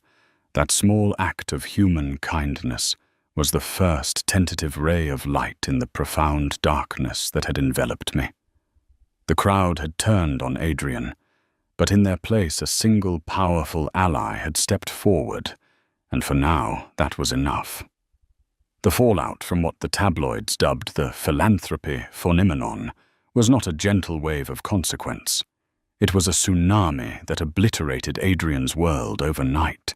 that small act of human kindness was the first tentative ray of light in the profound darkness that had enveloped me. The crowd had turned on Adrian, but in their place a single powerful ally had stepped forward, and for now that was enough. The fallout from what the tabloids dubbed the philanthropy phenomenon was not a gentle wave of consequence. It was a tsunami that obliterated Adrian's world overnight.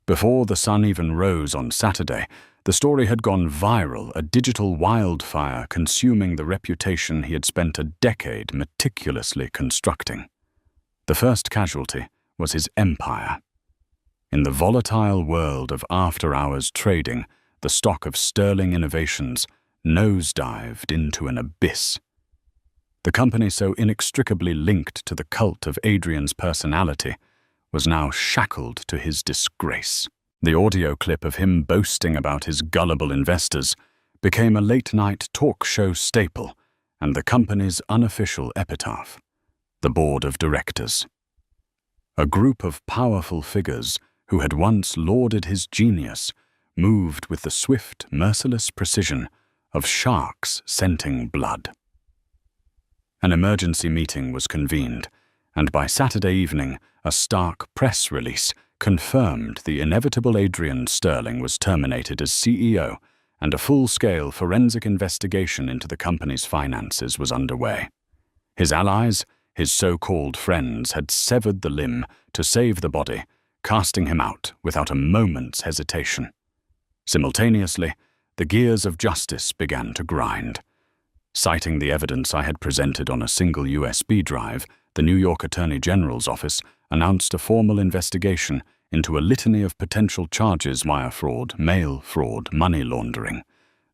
Before the sun even rose on Saturday, the story had gone viral, a digital wildfire consuming the reputation he had spent a decade meticulously constructing. The first casualty was his empire. In the volatile world of after-hours trading, the stock of sterling innovations nosedived into an abyss. The company so inextricably linked to the cult of Adrian's personality was now shackled to his disgrace. The audio clip of him boasting about his gullible investors became a late-night talk show staple and the company's unofficial epitaph. The board of directors. A group of powerful figures who had once lauded his genius moved with the swift, merciless precision of sharks scenting blood. An emergency meeting was convened, and by Saturday evening, a stark press release confirmed the inevitable Adrian Sterling was terminated as CEO, and a full-scale forensic investigation into the company's finances was underway. His allies, his so-called friends, had severed the limb to save the body, casting him out without a moment's hesitation. Simultaneously, the gears of justice began to grind. Citing the evidence I had presented on a single USB drive, the New York Attorney General's office announced a formal investigation into a litany of potential charges via fraud, mail fraud, money laundering.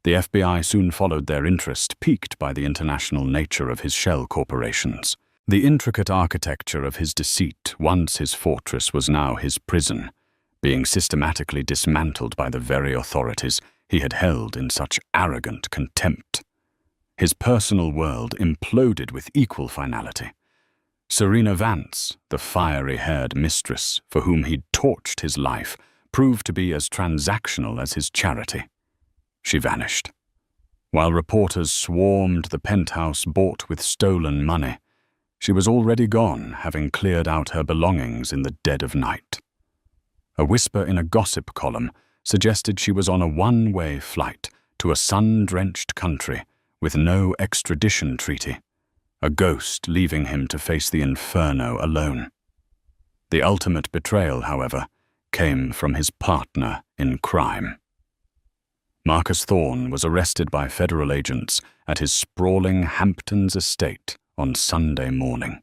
The FBI soon followed their interest, piqued by the international nature of his shell corporations. The intricate architecture of his deceit, once his fortress, was now his prison, being systematically dismantled by the very authorities he had held in such arrogant contempt. His personal world imploded with equal finality. Serena Vance, the fiery-haired mistress for whom he'd torched his life, proved to be as transactional as his charity. She vanished. While reporters swarmed the penthouse bought with stolen money, she was already gone, having cleared out her belongings in the dead of night. A whisper in a gossip column suggested she was on a one-way flight to a sun-drenched country with no extradition treaty, a ghost leaving him to face the inferno alone. The ultimate betrayal, however, came from his partner in crime. Marcus Thorne was arrested by federal agents at his sprawling Hamptons estate on Sunday morning.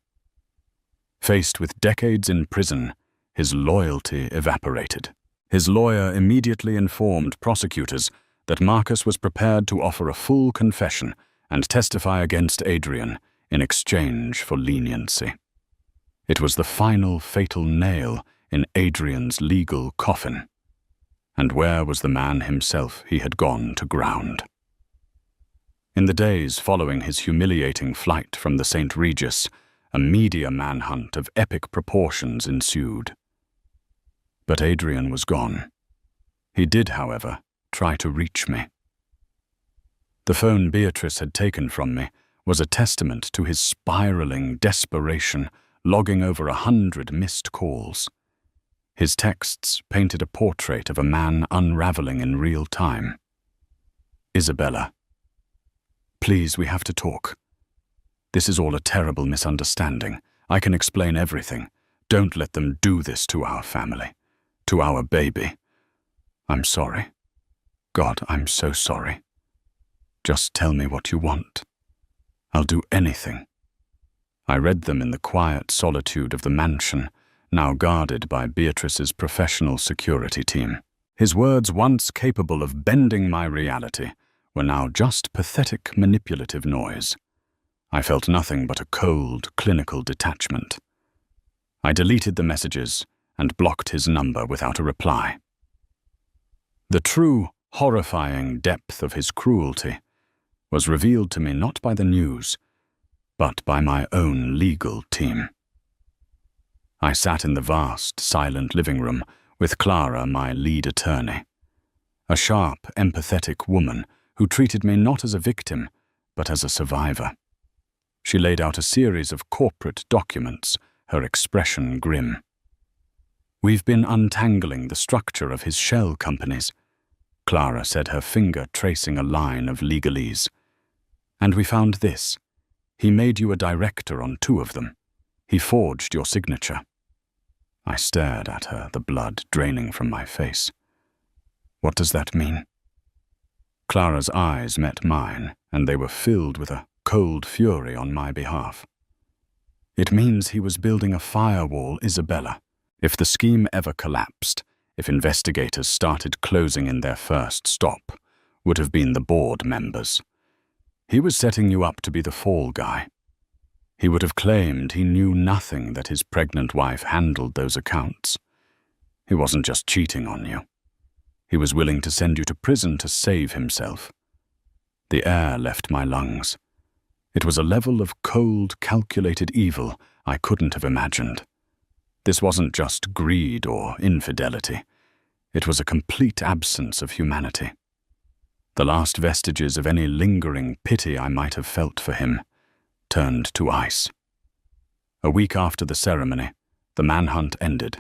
Faced with decades in prison, his loyalty evaporated. His lawyer immediately informed prosecutors that Marcus was prepared to offer a full confession and testify against Adrian in exchange for leniency. It was the final fatal nail in Adrian's legal coffin. And where was the man himself he had gone to ground? In the days following his humiliating flight from the St. Regis, a media manhunt of epic proportions ensued. But Adrian was gone. He did, however, try to reach me. The phone Beatrice had taken from me was a testament to his spiraling desperation, logging over 100 missed calls. His texts painted a portrait of a man unraveling in real time. Isabella, please, we have to talk. This is all a terrible misunderstanding. I can explain everything. Don't let them do this to our family, to our baby. I'm sorry. God, I'm so sorry. Just tell me what you want. I'll do anything. I read them in the quiet solitude of the mansion, now guarded by Beatrice's professional security team. His words, once capable of bending my reality, were now just pathetic manipulative noise. I felt nothing but a cold, clinical detachment. I deleted the messages and blocked his number without a reply. The true, horrifying depth of his cruelty was revealed to me not by the news, but by my own legal team. I sat in the vast, silent living room with Clara, my lead attorney, a sharp, empathetic woman who treated me not as a victim, but as a survivor. She laid out a series of corporate documents, her expression grim. We've been untangling the structure of his shell companies, Clara said, her finger tracing a line of legalese. And we found this. He made you a director on 2 of them. He forged your signature. I stared at her, the blood draining from my face. What does that mean? Clara's eyes met mine, and they were filled with a cold fury on my behalf. It means he was building a firewall, Isabella. If the scheme ever collapsed, if investigators started closing in, their first stop would have been the board members. He was setting you up to be the fall guy. He would have claimed he knew nothing that his pregnant wife handled those accounts. He wasn't just cheating on you. He was willing to send you to prison to save himself. The air left my lungs. It was a level of cold, calculated evil I couldn't have imagined. This wasn't just greed or infidelity. It was a complete absence of humanity. The last vestiges of any lingering pity I might have felt for him turned to ice. A week after the ceremony, the manhunt ended.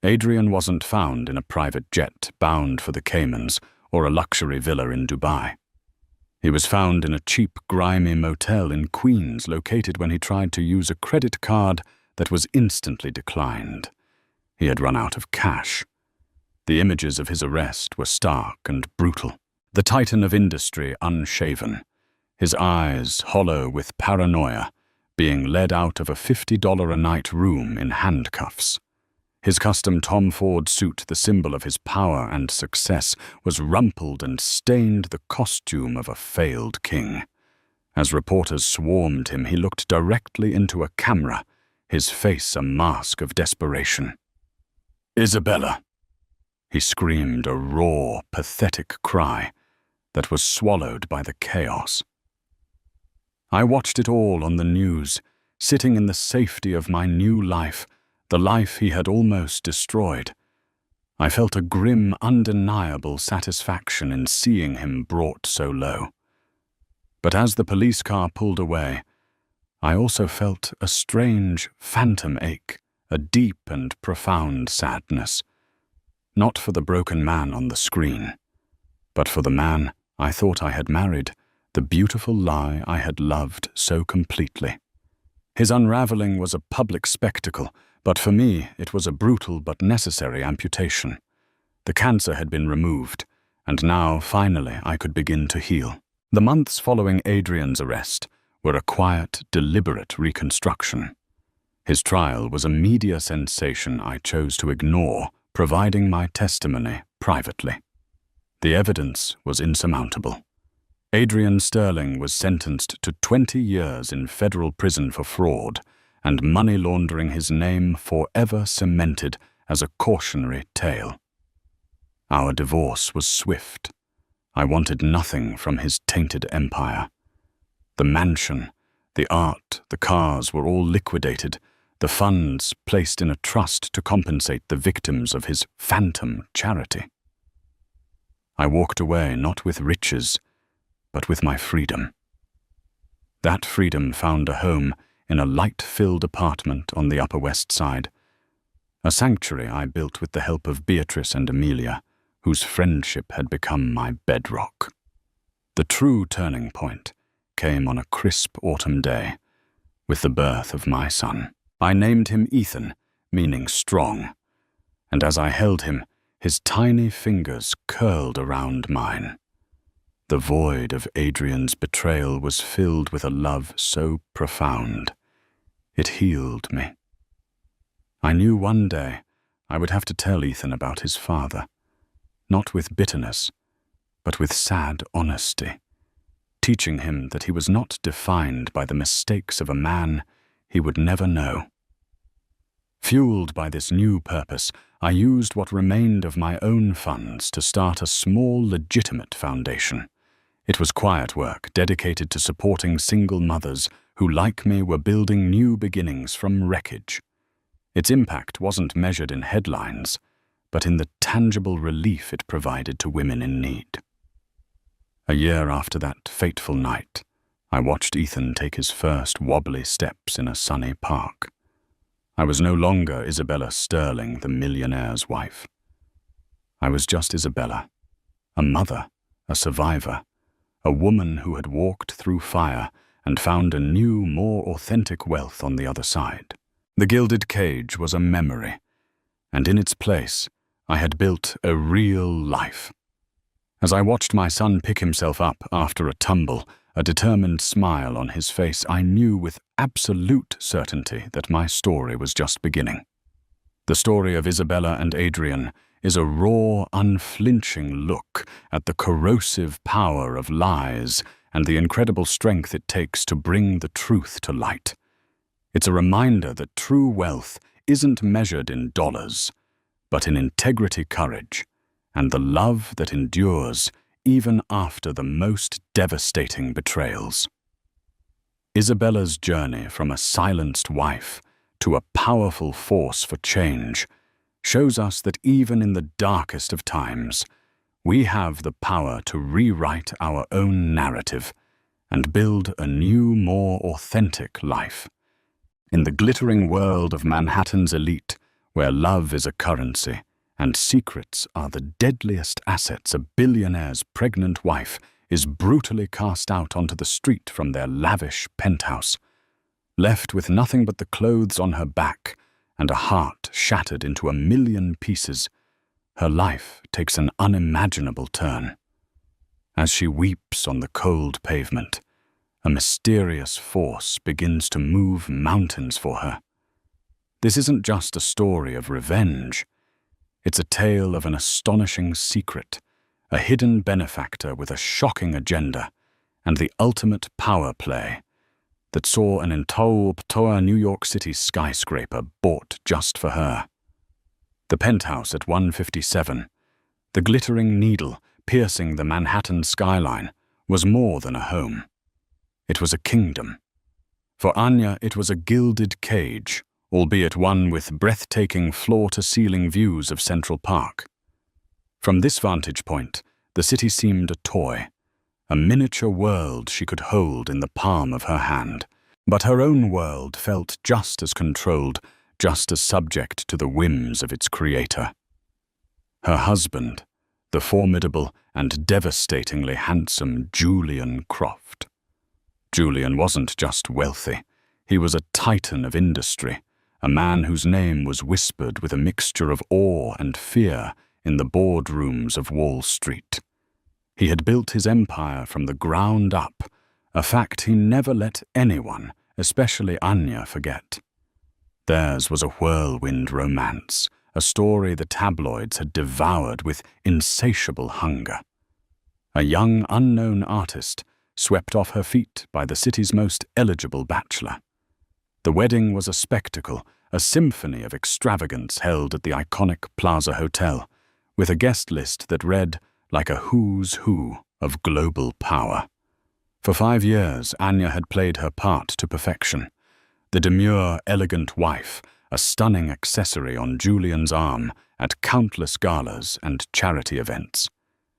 Adrian wasn't found in a private jet bound for the Caymans or a luxury villa in Dubai. He was found in a cheap, grimy motel in Queens, located when he tried to use a credit card that was instantly declined. He had run out of cash. The images of his arrest were stark and brutal. The titan of industry unshaven, his eyes hollow with paranoia, being led out of a $50 a night room in handcuffs. His custom Tom Ford suit, the symbol of his power and success, was rumpled and stained the costume of a failed king. As reporters swarmed him, he looked directly into a camera, his face a mask of desperation. "Isabella!" He screamed, a raw, pathetic cry that was swallowed by the chaos. I watched it all on the news, sitting in the safety of my new life, the life he had almost destroyed. I felt a grim, undeniable satisfaction in seeing him brought so low. But as the police car pulled away, I also felt a strange, phantom ache, a deep and profound sadness. Not for the broken man on the screen, but for the man I thought I had married, the beautiful lie I had loved so completely. His unraveling was a public spectacle, but for me it was a brutal but necessary amputation. The cancer had been removed, and now, finally, I could begin to heal. The months following Adrian's arrest were a quiet, deliberate reconstruction. His trial was a media sensation I chose to ignore, providing my testimony privately. The evidence was insurmountable. Adrian Sterling was sentenced to 20 years in federal prison for fraud, and money laundering, his name forever cemented as a cautionary tale. Our divorce was swift. I wanted nothing from his tainted empire. The mansion, the art, the cars were all liquidated, the funds placed in a trust to compensate the victims of his phantom charity. I walked away not with riches, but with my freedom. That freedom found a home in a light-filled apartment on the Upper West Side, a sanctuary I built with the help of Beatrice and Amelia, whose friendship had become my bedrock. The true turning point came on a crisp autumn day, with the birth of my son. I named him Ethan, meaning strong, and as I held him, his tiny fingers curled around mine. The void of Adrian's betrayal was filled with a love so profound. It healed me. I knew one day I would have to tell Ethan about his father, not with bitterness, but with sad honesty, teaching him that he was not defined by the mistakes of a man he would never know. Fueled by this new purpose, I used what remained of my own funds to start a small, legitimate foundation. It was quiet work dedicated to supporting single mothers who, like me, were building new beginnings from wreckage. Its impact wasn't measured in headlines, but in the tangible relief it provided to women in need. A year after that fateful night, I watched Ethan take his first wobbly steps in a sunny park. I was no longer Isabella Sterling, the millionaire's wife. I was just Isabella, a mother, a survivor, a woman who had walked through fire and found a new, more authentic wealth on the other side. The gilded cage was a memory, and in its place, I had built a real life. As I watched my son pick himself up after a tumble, a determined smile on his face, I knew with absolute certainty that my story was just beginning. The story of Isabella and Adrian is a raw, unflinching look at the corrosive power of lies and the incredible strength it takes to bring the truth to light. It's a reminder that true wealth isn't measured in dollars, but in integrity, courage, and the love that endures even after the most devastating betrayals. Isabella's journey from a silenced wife to a powerful force for change shows us that even in the darkest of times, We have the power to rewrite our own narrative and build a new, more authentic life. In the glittering world of Manhattan's elite, where love is a currency and secrets are the deadliest assets, a billionaire's pregnant wife is brutally cast out onto the street from their lavish penthouse. Left with nothing but the clothes on her back and a heart shattered into 1,000,000 pieces, her life takes an unimaginable turn. As she weeps on the cold pavement, a mysterious force begins to move mountains for her. This isn't just a story of revenge. It's a tale of an astonishing secret, a hidden benefactor with a shocking agenda, and the ultimate power play that saw an entire New York City skyscraper bought just for her. The penthouse at 157, the glittering needle piercing the Manhattan skyline, was more than a home. It was a kingdom. For Anya, it was a gilded cage, albeit one with breathtaking floor-to-ceiling views of Central Park. From this vantage point, the city seemed a toy, a miniature world she could hold in the palm of her hand. But her own world felt just as controlled, just as subject to the whims of its creator. Her husband, the formidable and devastatingly handsome Julian Croft. Julian wasn't just wealthy, he was a titan of industry, a man whose name was whispered with a mixture of awe and fear in the boardrooms of Wall Street. He had built his empire from the ground up, a fact he never let anyone, especially Anya, forget. Theirs was a whirlwind romance, a story the tabloids had devoured with insatiable hunger. A young, unknown artist swept off her feet by the city's most eligible bachelor. The wedding was a spectacle, a symphony of extravagance held at the iconic Plaza Hotel, with a guest list that read like a who's who of global power. For 5 years, Anya had played her part to perfection. The demure, elegant wife, a stunning accessory on Julian's arm at countless galas and charity events.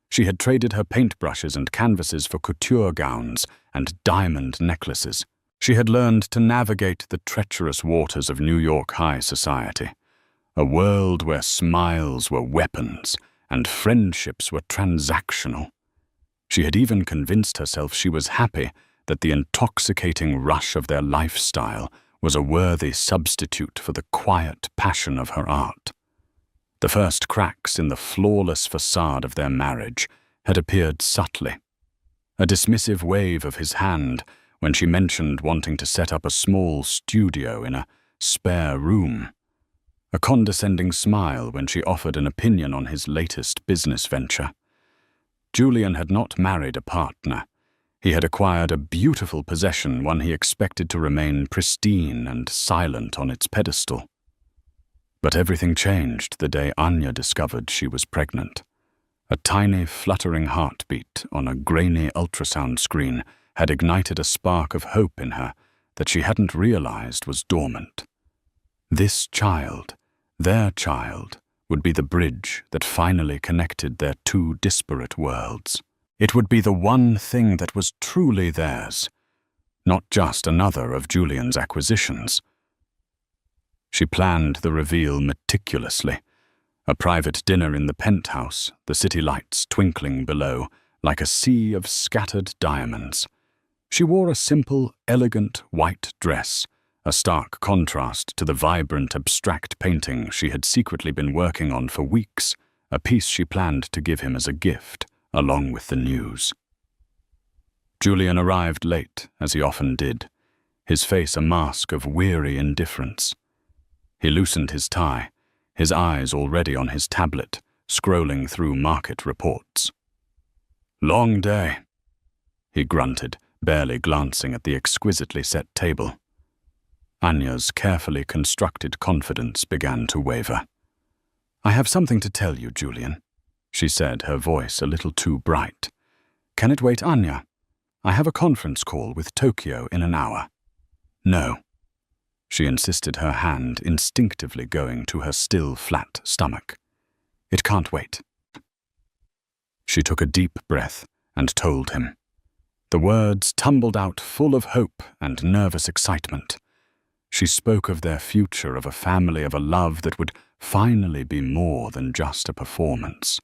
She had traded her paintbrushes and canvases for couture gowns and diamond necklaces. She had learned to navigate the treacherous waters of New York high society, a world where smiles were weapons and friendships were transactional. She had even convinced herself she was happy that the intoxicating rush of their lifestyle was a worthy substitute for the quiet passion of her art. The first cracks in the flawless facade of their marriage had appeared subtly. A dismissive wave of his hand when she mentioned wanting to set up a small studio in a spare room. A condescending smile when she offered an opinion on his latest business venture. Julian had not married a partner. He had acquired a beautiful possession, one he expected to remain pristine and silent on its pedestal. But everything changed the day Anya discovered she was pregnant. A tiny, fluttering heartbeat on a grainy ultrasound screen had ignited a spark of hope in her that she hadn't realized was dormant. This child, their child, would be the bridge that finally connected their two disparate worlds. It would be the one thing that was truly theirs, not just another of Julian's acquisitions. She planned the reveal meticulously. A private dinner in the penthouse, the city lights twinkling below like a sea of scattered diamonds. She wore a simple, elegant white dress, a stark contrast to the vibrant, abstract painting she had secretly been working on for weeks, a piece she planned to give him as a gift, along with the news. Julian arrived late, as he often did, his face a mask of weary indifference. He loosened his tie, his eyes already on his tablet, scrolling through market reports. "Long day," he grunted, barely glancing at the exquisitely set table. Anya's carefully constructed confidence began to waver. "I have something to tell you, Julian," she said, her voice a little too bright. "Can it wait, Anya? I have a conference call with Tokyo in an hour." "No," she insisted, her hand instinctively going to her still flat stomach. "It can't wait." She took a deep breath and told him. The words tumbled out full of hope and nervous excitement. She spoke of their future, of a family, of a love that would finally be more than just a performance.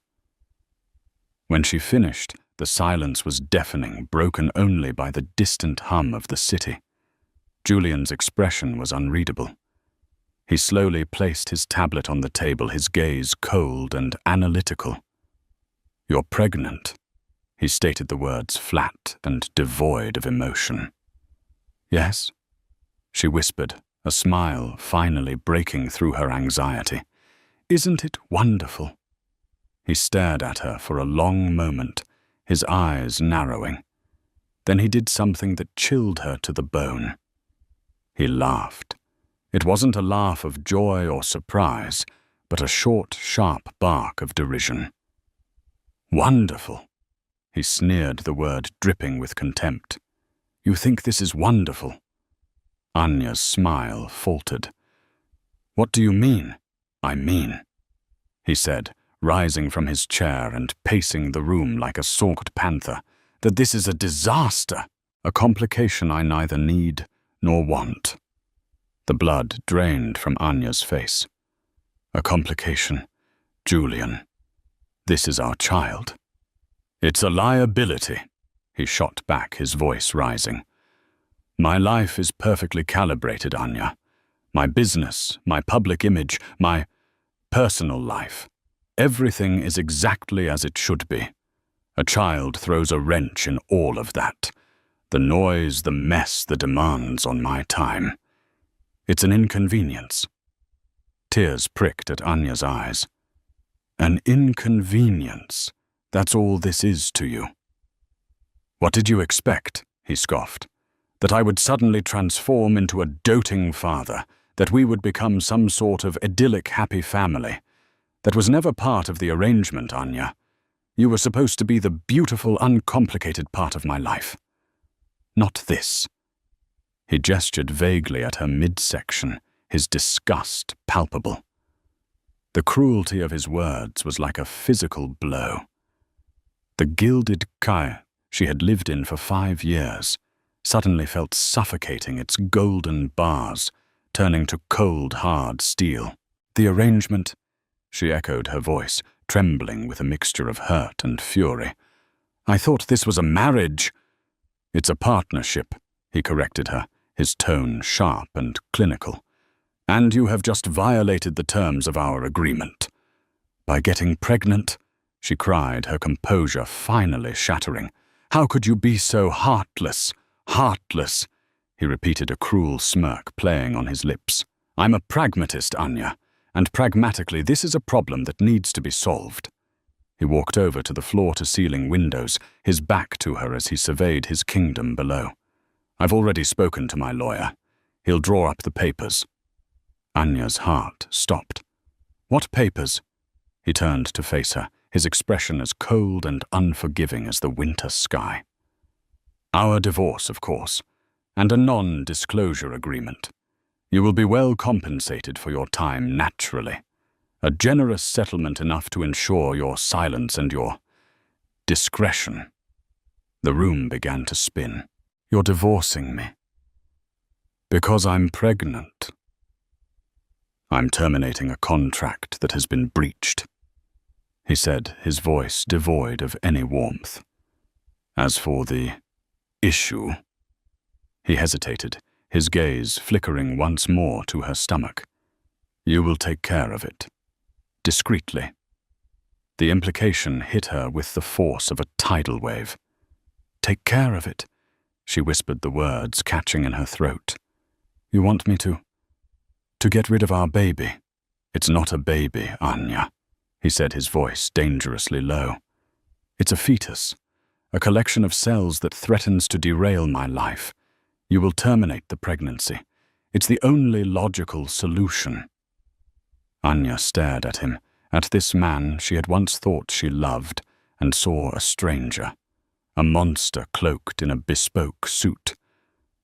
When she finished, the silence was deafening, broken only by the distant hum of the city. Julian's expression was unreadable. He slowly placed his tablet on the table, his gaze cold and analytical. "You're pregnant." He stated the words flat and devoid of emotion. "Yes?" she whispered, a smile finally breaking through her anxiety. "Isn't it wonderful?" He stared at her for a long moment, his eyes narrowing. Then he did something that chilled her to the bone. He laughed. It wasn't a laugh of joy or surprise, but a short, sharp bark of derision. "Wonderful!" He sneered, the word dripping with contempt. "You think this is wonderful?" Anya's smile faltered. "What do you mean?" "I mean," he said, rising from his chair and pacing the room like a stalked panther, "that this is a disaster, a complication I neither need nor want." The blood drained from Anya's face. "A complication, Julian. This is our child." "It's a liability," he shot back, his voice rising. "My life is perfectly calibrated, Anya. My business, my public image, my personal life. Everything is exactly as it should be. A child throws a wrench in all of that. The noise, the mess, the demands on my time. It's an inconvenience." Tears pricked at Anya's eyes. "An inconvenience. That's all this is to you." "What did you expect?" he scoffed. "That I would suddenly transform into a doting father, that we would become some sort of idyllic happy family. That was never part of the arrangement, Anya. You were supposed to be the beautiful, uncomplicated part of my life. Not this." He gestured vaguely at her midsection, his disgust palpable. The cruelty of his words was like a physical blow. The gilded Kai she had lived in for 5 years suddenly felt suffocating, its golden bars turning to cold, hard steel. "The arrangement," she echoed, her voice trembling with a mixture of hurt and fury. "I thought this was a marriage." "It's a partnership," he corrected her, his tone sharp and clinical. "And you have just violated the terms of our agreement." "By getting pregnant?" she cried, her composure finally shattering. "How could you be so heartless? Heartless!" He repeated, a cruel smirk playing on his lips. "I'm a pragmatist, Anya, and pragmatically this is a problem that needs to be solved." He walked over to the floor-to-ceiling windows, his back to her as he surveyed his kingdom below. "I've already spoken to my lawyer. He'll draw up the papers." Anya's heart stopped. "What papers?" He turned to face her, his expression as cold and unforgiving as the winter sky. "Our divorce, of course, and a non-disclosure agreement. You will be well compensated for your time naturally. A generous settlement enough to ensure your silence and your discretion." The room began to spin. "You're divorcing me?" "Because I'm pregnant." "I'm terminating a contract that has been breached," he said, his voice devoid of any warmth. "As for the issue," he hesitated, his gaze flickering once more to her stomach. "You will take care of it. Discreetly." The implication hit her with the force of a tidal wave. "Take care of it," she whispered, the words catching in her throat. "You want me to get rid of our baby?" "It's not a baby, Anya," he said, his voice dangerously low. "It's a fetus, a collection of cells that threatens to derail my life. You will terminate the pregnancy. It's the only logical solution." Anya stared at him, at this man she had once thought she loved, and saw a stranger, a monster cloaked in a bespoke suit.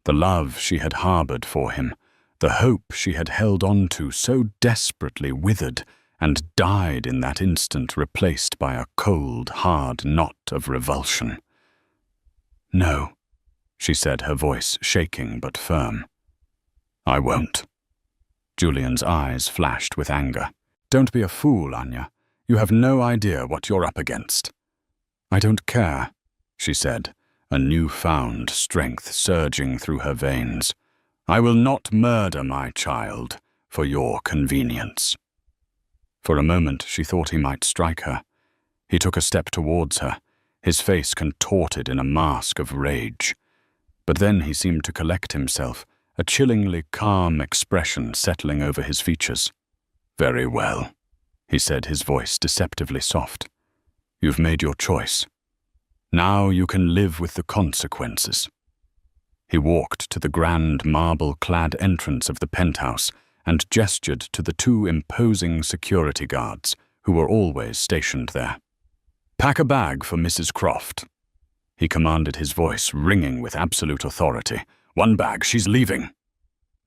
The love she had harbored for him, the hope she had held on to so desperately withered and died in that instant, replaced by a cold, hard knot of revulsion. "No," she said, her voice shaking but firm. "I won't." Julian's eyes flashed with anger. "Don't be a fool, Anya. You have no idea what you're up against." "I don't care," she said, a newfound strength surging through her veins. "I will not murder my child for your convenience." For a moment she thought he might strike her. He took a step towards her, his face contorted in a mask of rage. But then he seemed to collect himself, a chillingly calm expression settling over his features. "Very well," he said, his voice deceptively soft. "You've made your choice. Now you can live with the consequences." He walked to the grand marble-clad entrance of the penthouse and gestured to the two imposing security guards who were always stationed there. "Pack a bag for Mrs. Croft," he commanded, his voice ringing with absolute authority. "One bag, she's leaving."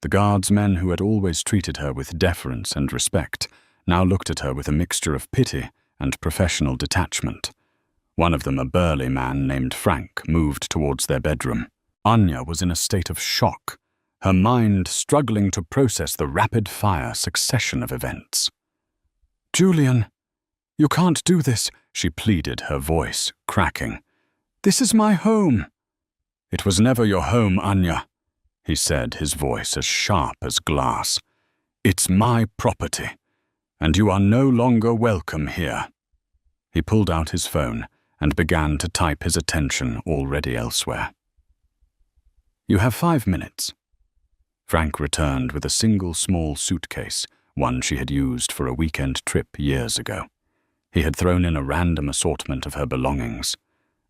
The guardsmen, who had always treated her with deference and respect, now looked at her with a mixture of pity and professional detachment. One of them, a burly man named Frank, moved towards their bedroom. Anya was in a state of shock, her mind struggling to process the rapid-fire succession of events. "Julian, you can't do this," she pleaded, her voice cracking. "This is my home." "It was never your home, Anya," he said, his voice as sharp as glass. "It's my property, and you are no longer welcome here." He pulled out his phone and began to type, his attention already elsewhere. "You have 5 minutes." Frank returned with a single small suitcase, one she had used for a weekend trip years ago. He had thrown in a random assortment of her belongings: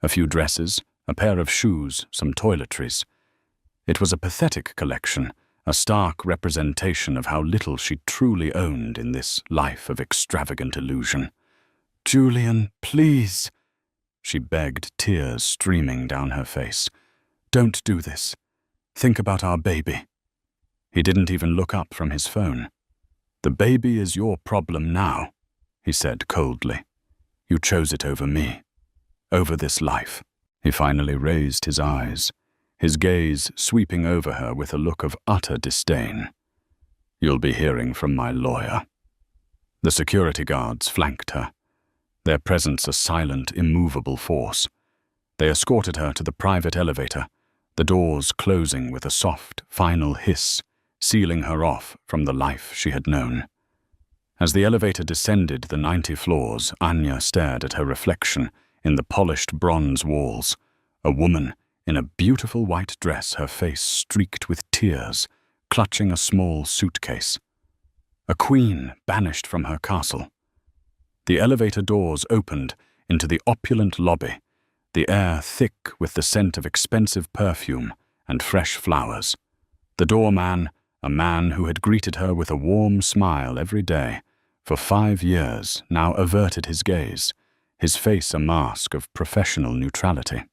a few dresses, a pair of shoes, some toiletries. It was a pathetic collection, a stark representation of how little she truly owned in this life of extravagant illusion. "Julian, please," she begged, tears streaming down her face. "Don't do this. Think about our baby." He didn't even look up from his phone. "The baby is your problem now," he said coldly. "You chose it over me, over this life." He finally raised his eyes, his gaze sweeping over her with a look of utter disdain. "You'll be hearing from my lawyer." The security guards flanked her, their presence a silent, immovable force. They escorted her to the private elevator, the doors closing with a soft, final hiss, sealing her off from the life she had known. As the elevator descended the 90 floors, Anya stared at her reflection in the polished bronze walls, a woman in a beautiful white dress, her face streaked with tears, clutching a small suitcase. A queen banished from her castle. The elevator doors opened into the opulent lobby, the air thick with the scent of expensive perfume and fresh flowers. The doorman, a man who had greeted her with a warm smile every day for 5 years, now averted his gaze, his face a mask of professional neutrality.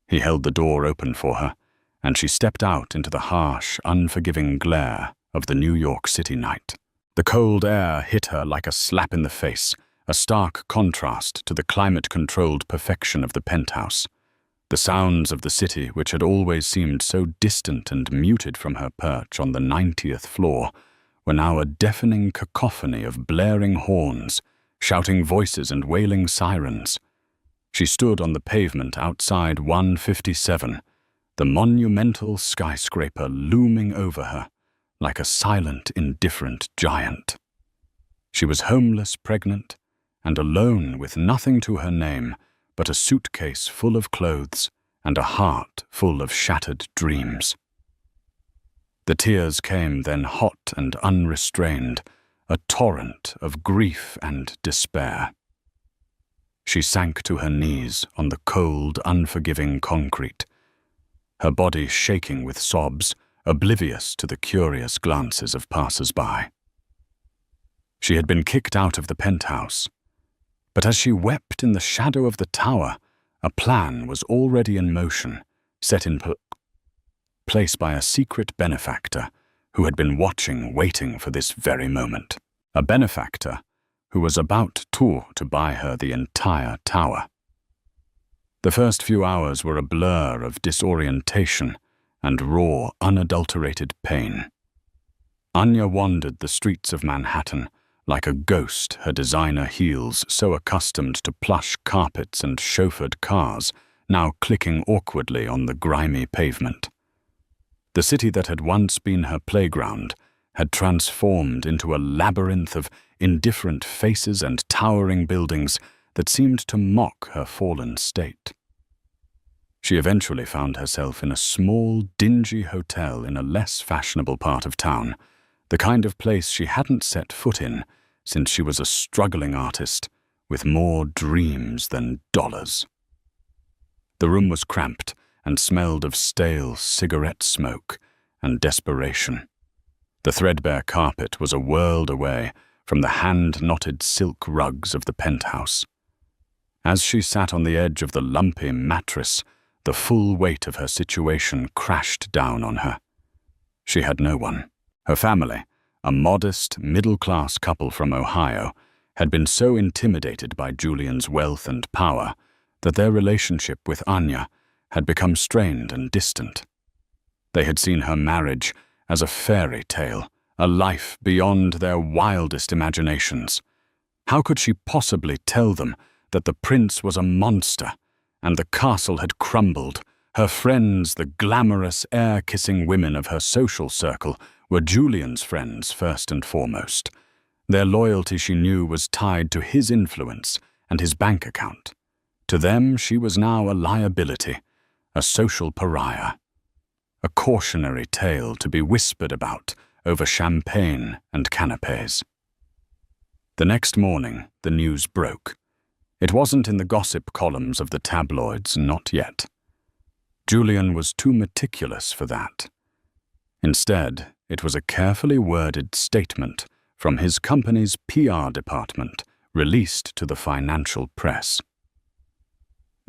He held the door open for her, and she stepped out into the harsh, unforgiving glare of the New York City night. The cold air hit her like a slap in the face, a stark contrast to the climate-controlled perfection of the penthouse. The sounds of the city, which had always seemed so distant and muted from her perch on the 90th floor, were now a deafening cacophony of blaring horns, shouting voices and wailing sirens. She stood on the pavement outside 157, the monumental skyscraper looming over her like a silent, indifferent giant. She was homeless, pregnant, and alone with nothing to her name but a suitcase full of clothes and a heart full of shattered dreams. The tears came then hot and unrestrained, a torrent of grief and despair. She sank to her knees on the cold, unforgiving concrete, her body shaking with sobs, oblivious to the curious glances of passers-by. She had been kicked out of the penthouse, but as she wept in the shadow of the tower, a plan was already in motion, set in place by a secret benefactor who had been watching, waiting for this very moment. A benefactor who was about to buy her the entire tower. The first few hours were a blur of disorientation and raw, unadulterated pain. Anya wandered the streets of Manhattan like a ghost, her designer heels so accustomed to plush carpets and chauffeured cars, now clicking awkwardly on the grimy pavement. The city that had once been her playground had transformed into a labyrinth of indifferent faces and towering buildings that seemed to mock her fallen state. She eventually found herself in a small, dingy hotel in a less fashionable part of town, the kind of place she hadn't set foot in since she was a struggling artist with more dreams than dollars. The room was cramped and smelled of stale cigarette smoke and desperation. The threadbare carpet was a world away from the hand-knotted silk rugs of the penthouse. As she sat on the edge of the lumpy mattress, the full weight of her situation crashed down on her. She had no one. Her family, a modest, middle-class couple from Ohio, had been so intimidated by Julian's wealth and power that their relationship with Anya had become strained and distant. They had seen her marriage as a fairy tale, a life beyond their wildest imaginations. How could she possibly tell them that the prince was a monster and the castle had crumbled? Her friends, the glamorous, air-kissing women of her social circle, were Julian's friends first and foremost. Their loyalty, she knew, was tied to his influence and his bank account. To them, she was now a liability, a social pariah, a cautionary tale to be whispered about over champagne and canapés. The next morning, the news broke. It wasn't in the gossip columns of the tabloids, not yet. Julian was too meticulous for that. Instead, it was a carefully worded statement from his company's PR department, released to the financial press.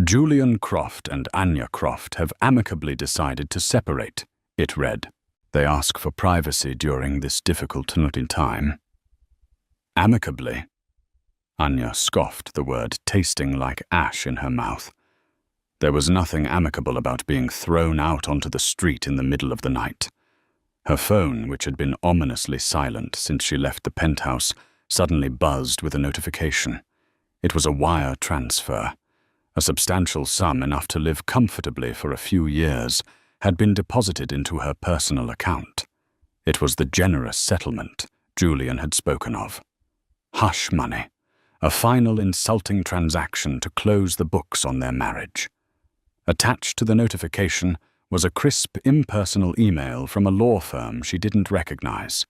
Julian Croft and Anya Croft have amicably decided to separate, it read. They ask for privacy during this difficult time. Amicably? Anya scoffed, the word tasting like ash in her mouth. There was nothing amicable about being thrown out onto the street in the middle of the night. Her phone, which had been ominously silent since she left the penthouse, suddenly buzzed with a notification. It was a wire transfer. A substantial sum enough to live comfortably for a few years had been deposited into her personal account. It was the generous settlement Julian had spoken of. Hush money, a final insulting transaction to close the books on their marriage. Attached to the notification was a crisp, impersonal email from a law firm she didn't recognize.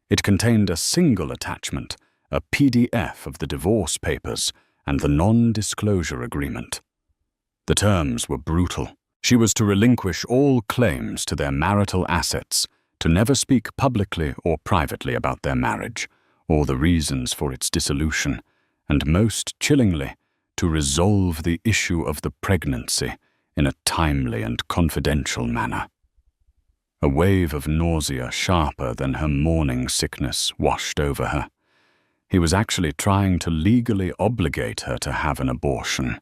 It contained a single attachment, a PDF of the divorce papers and the non-disclosure agreement. The terms were brutal. She was to relinquish all claims to their marital assets, to never speak publicly or privately about their marriage, or the reasons for its dissolution, and most chillingly, to resolve the issue of the pregnancy in a timely and confidential manner. A wave of nausea sharper than her morning sickness washed over her. He was actually trying to legally obligate her to have an abortion.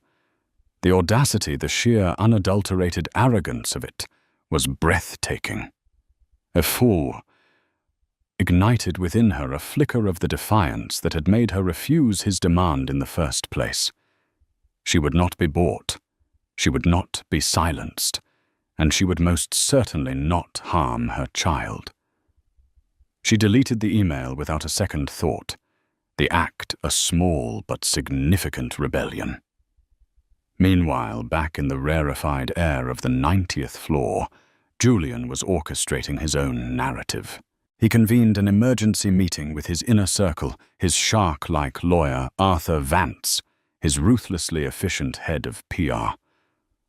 The audacity, the sheer unadulterated arrogance of it was breathtaking. A fool ignited within her a flicker of the defiance that had made her refuse his demand in the first place. She would not be bought. She would not be silenced, and she would most certainly not harm her child. She deleted the email without a second thought, the act a small but significant rebellion. Meanwhile, back in the rarefied air of the 90th floor, Julian was orchestrating his own narrative. He convened an emergency meeting with his inner circle, his shark-like lawyer, Arthur Vance, his ruthlessly efficient head of PR.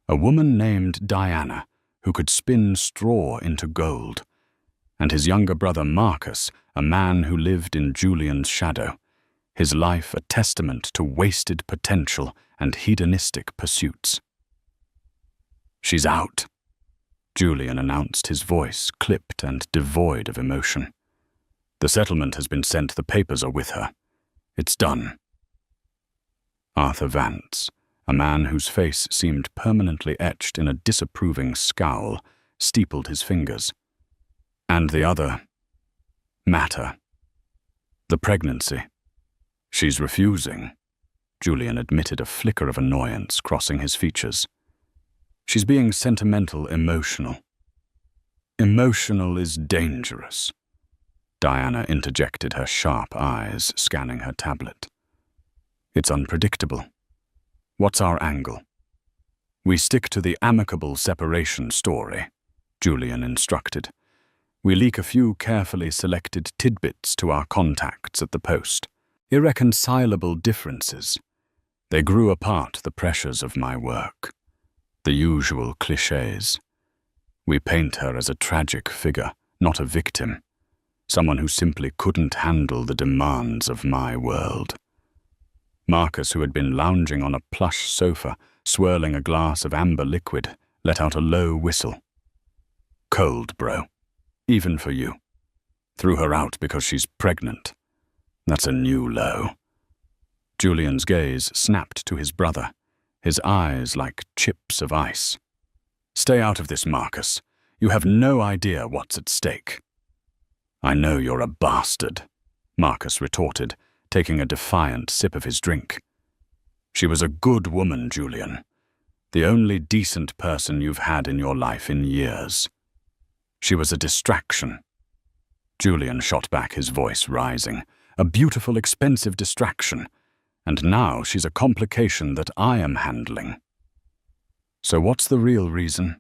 A woman named Diana, who could spin straw into gold, and his younger brother Marcus, a man who lived in Julian's shadow, his life a testament to wasted potential and hedonistic pursuits. "She's out," Julian announced, his voice clipped and devoid of emotion. "The settlement has been sent, the papers are with her. It's done. Arthur Vance, a man whose face seemed permanently etched in a disapproving scowl, steepled his fingers. And the other matter. The pregnancy. She's refusing. Julian admitted, a flicker of annoyance crossing his features. She's being sentimental, emotional. Emotional is dangerous. Diana interjected, her sharp eyes scanning her tablet. It's unpredictable. What's our angle? We stick to the amicable separation story, Julian instructed. We leak a few carefully selected tidbits to our contacts at the post. Irreconcilable differences. They grew apart the pressures of my work. The usual clichés. We paint her as a tragic figure, not a victim. Someone who simply couldn't handle the demands of my world. Marcus, who had been lounging on a plush sofa, swirling a glass of amber liquid, let out a low whistle. Cold, bro. Even for you. Threw her out because she's pregnant. That's a new low. Julian's gaze snapped to his brother, his eyes like chips of ice. Stay out of this, Marcus. You have no idea what's at stake. I know you're a bastard, Marcus retorted, taking a defiant sip of his drink. She was a good woman, Julian. The only decent person you've had in your life in years. She was a distraction. Julian shot back, his voice rising. A beautiful, expensive distraction. And now she's a complication that I am handling. So what's the real reason?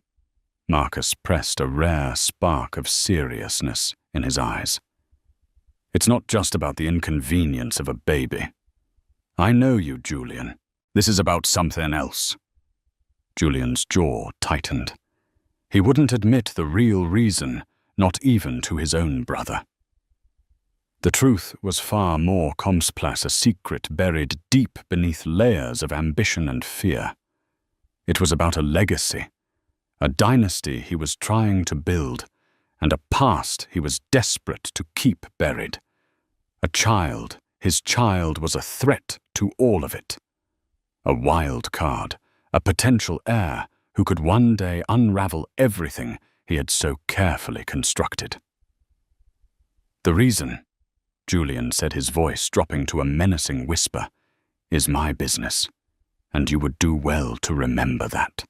Marcus pressed a rare spark of seriousness in his eyes. It's not just about the inconvenience of a baby. I know you, Julian. This is about something else. Julian's jaw tightened. He wouldn't admit the real reason, not even to his own brother. The truth was far more complex, a secret buried deep beneath layers of ambition and fear. It was about a legacy, a dynasty he was trying to build, and a past he was desperate to keep buried. A child, his child was a threat to all of it. A wild card, a potential heir who could one day unravel everything he had so carefully constructed. The reason, Julian said, his voice dropping to a menacing whisper, is my business, and you would do well to remember that.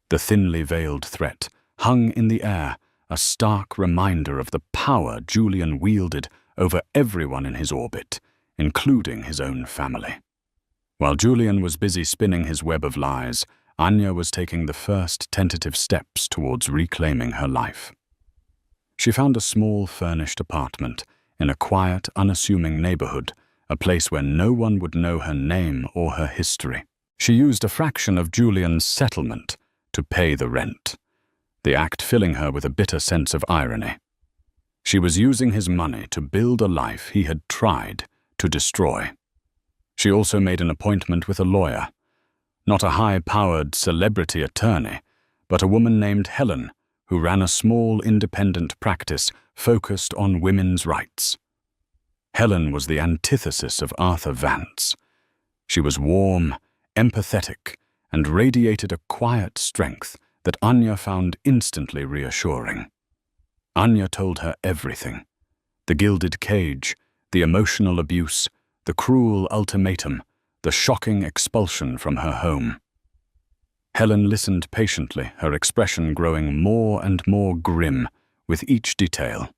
The thinly veiled threat hung in the air, a stark reminder of the power Julian wielded over everyone in his orbit, including his own family. While Julian was busy spinning his web of lies, Anya was taking the first tentative steps towards reclaiming her life. She found a small furnished apartment in a quiet, unassuming neighborhood, a place where no one would know her name or her history. She used a fraction of Julian's settlement to pay the rent, the act filling her with a bitter sense of irony. She was using his money to build a life he had tried to destroy. She also made an appointment with a lawyer, not a high-powered celebrity attorney, but a woman named Helen, who ran a small independent practice focused on women's rights. Helen was the antithesis of Arthur Vance. She was warm, empathetic, and radiated a quiet strength that Anya found instantly reassuring. Anya told her everything: the gilded cage, the emotional abuse, the cruel ultimatum, the shocking expulsion from her home. Helen listened patiently, her expression growing more and more grim with each detail.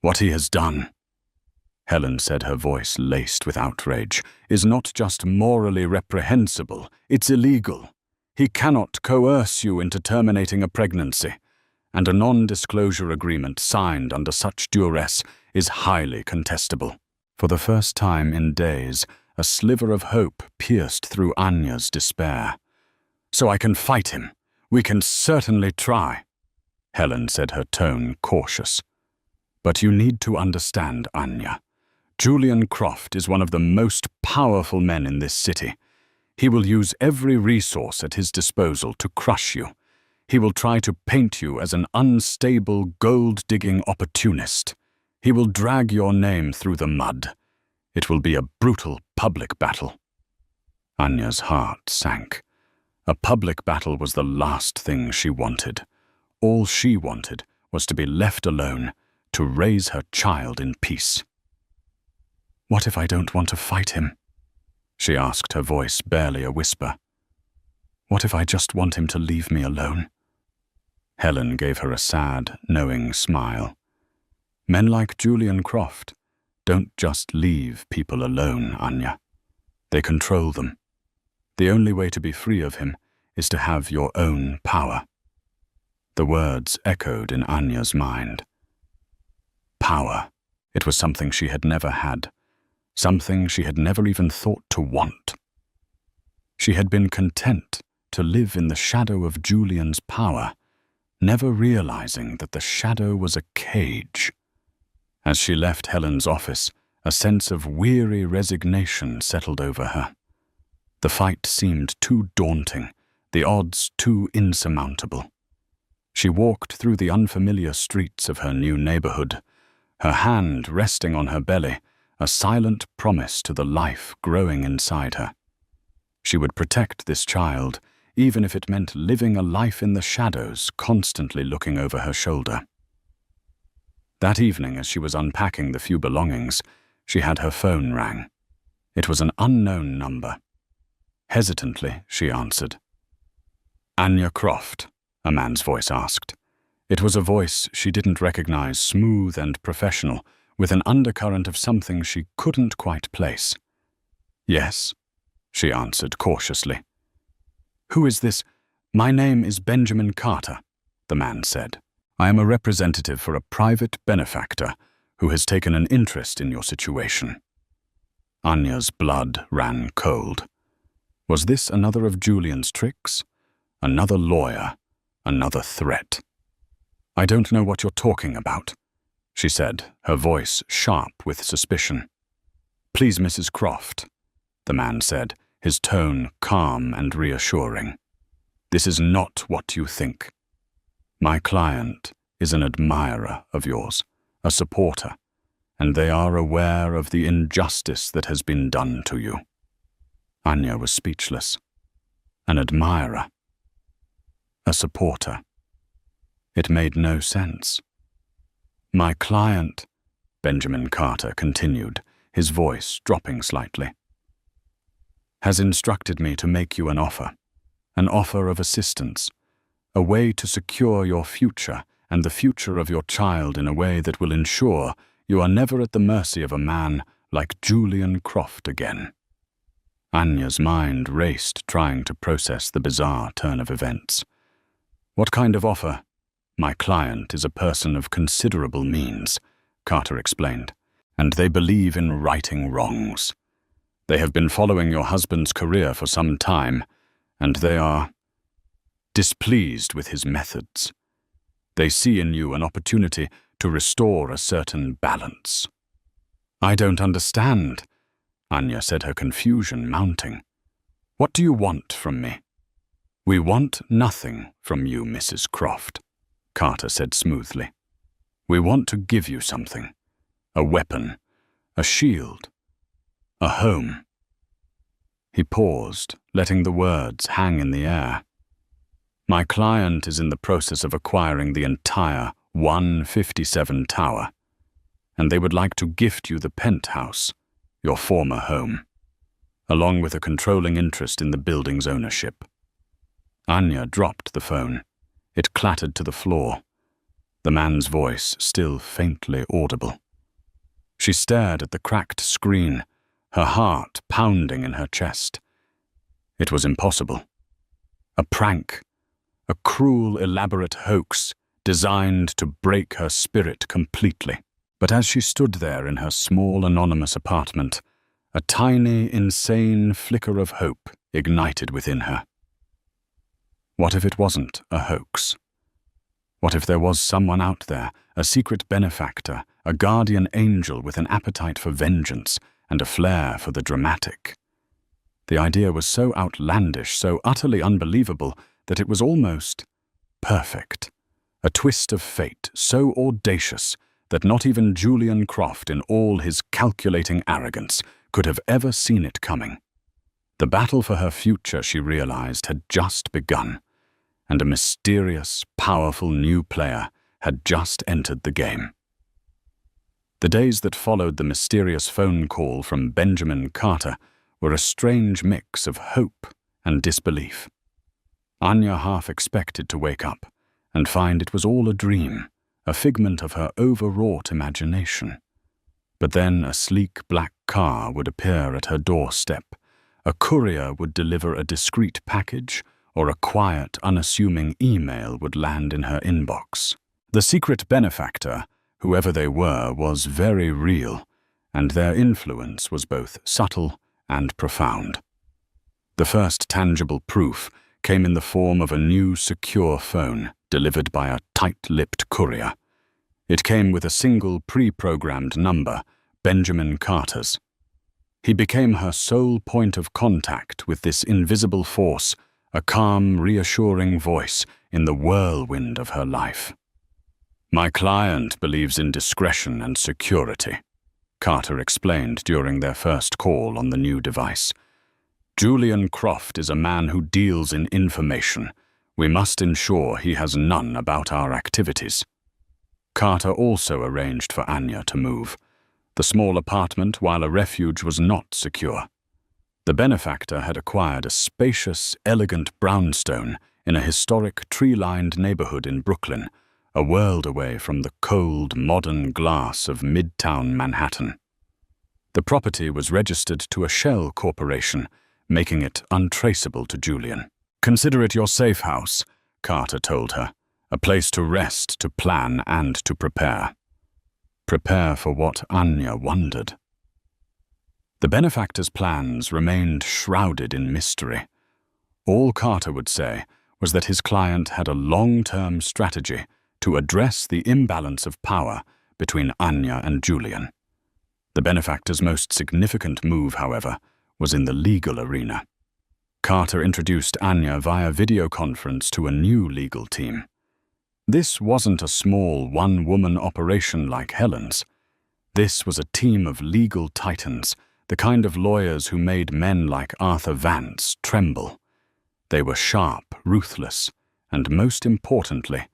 What he has done, Helen said, her voice laced with outrage, is not just morally reprehensible, it's illegal. He cannot coerce you into terminating a pregnancy, and a non-disclosure agreement signed under such duress is highly contestable. For the first time in days, a sliver of hope pierced through Anya's despair. So I can fight him. We can certainly try, Helen said, her tone cautious. But you need to understand, Anya. Julian Croft is one of the most powerful men in this city. He will use every resource at his disposal to crush you. He will try to paint you as an unstable, gold-digging opportunist. He will drag your name through the mud. It will be a brutal public battle. Anya's heart sank. A public battle was the last thing she wanted. All she wanted was to be left alone, to raise her child in peace. "What if I don't want to fight him?" she asked, her voice barely a whisper. "What if I just want him to leave me alone?" Helen gave her a sad, knowing smile. Men like Julian Croft don't just leave people alone, Anya. They control them. The only way to be free of him is to have your own power. The words echoed in Anya's mind. Power. It was something she had never had, something she had never even thought to want. She had been content to live in the shadow of Julian's power, never realizing that the shadow was a cage. As she left Helen's office, a sense of weary resignation settled over her. The fight seemed too daunting, the odds too insurmountable. She walked through the unfamiliar streets of her new neighborhood, her hand resting on her belly, a silent promise to the life growing inside her. She would protect this child, even if it meant living a life in the shadows, constantly looking over her shoulder. That evening, as she was unpacking the few belongings, she had her phone ring. It was an unknown number. Hesitantly, she answered. "Anya Croft," a man's voice asked. It was a voice she didn't recognize, smooth and professional, with an undercurrent of something she couldn't quite place. "Yes," she answered cautiously. "Who is this?" "My name is Benjamin Carter," the man said. "I am a representative for a private benefactor who has taken an interest in your situation." Anya's blood ran cold. Was this another of Julian's tricks? Another lawyer? Another threat? "I don't know what you're talking about," she said, her voice sharp with suspicion. "Please, Mrs. Croft," the man said, his tone calm and reassuring. "This is not what you think. My client is an admirer of yours, a supporter, and they are aware of the injustice that has been done to you." Anya was speechless. An admirer. A supporter. It made no sense. "My client," Benjamin Carter continued, his voice dropping slightly, "has instructed me to make you an offer of assistance, a way to secure your future and the future of your child in a way that will ensure you are never at the mercy of a man like Julian Croft again." Anya's mind raced, trying to process the bizarre turn of events. "What kind of offer?" "My client is a person of considerable means," Carter explained, "and they believe in righting wrongs. They have been following your husband's career for some time, and they are displeased with his methods. They see in you an opportunity to restore a certain balance." "I don't understand," Anya said, her confusion mounting. "What do you want from me?" "We want nothing from you, Mrs. Croft," Carter said smoothly. "We want to give you something. A weapon, a shield, a home." He paused, letting the words hang in the air. "My client is in the process of acquiring the entire 157 tower, and they would like to gift you the penthouse, your former home, along with a controlling interest in the building's ownership." Anya dropped the phone. It clattered to the floor, the man's voice still faintly audible. She stared at the cracked screen, her heart pounding in her chest. It was impossible. A prank, a cruel, elaborate hoax designed to break her spirit completely. But as she stood there in her small, anonymous apartment, a tiny, insane flicker of hope ignited within her. What if it wasn't a hoax? What if there was someone out there, a secret benefactor, a guardian angel with an appetite for vengeance and a flair for the dramatic? The idea was so outlandish, so utterly unbelievable, that it was almost perfect. A twist of fate so audacious that not even Julian Croft, in all his calculating arrogance, could have ever seen it coming. The battle for her future, she realized, had just begun, and a mysterious, powerful new player had just entered the game. The days that followed the mysterious phone call from Benjamin Carter were a strange mix of hope and disbelief. Anya half expected to wake up and find it was all a dream, a figment of her overwrought imagination. But then a sleek black car would appear at her doorstep, a courier would deliver a discreet package, or a quiet, unassuming email would land in her inbox. The secret benefactor, whoever they were, was very real, and their influence was both subtle and profound. The first tangible proof came in the form of a new secure phone delivered by a tight-lipped courier. It came with a single pre-programmed number, Benjamin Carter's. He became her sole point of contact with this invisible force, a calm, reassuring voice in the whirlwind of her life. "My client believes in discretion and security," Carter explained during their first call on the new device. "Julian Croft is a man who deals in information. We must ensure he has none about our activities." Carter also arranged for Anya to move. The small apartment, while a refuge, was not secure. The benefactor had acquired a spacious, elegant brownstone in a historic, tree-lined neighborhood in Brooklyn, a world away from the cold, modern glass of Midtown Manhattan. The property was registered to a shell corporation, making it untraceable to Julian. "Consider it your safe house," Carter told her, "a place to rest, to plan, and to prepare." Prepare for what, Anya wondered. The benefactor's plans remained shrouded in mystery. All Carter would say was that his client had a long-term strategy to address the imbalance of power between Anya and Julian. The benefactor's most significant move, however, was in the legal arena. Carter introduced Anya via video conference to a new legal team. This wasn't a small one-woman operation like Helen's. This was a team of legal titans, the kind of lawyers who made men like Arthur Vance tremble. They were sharp, ruthless, and most importantly,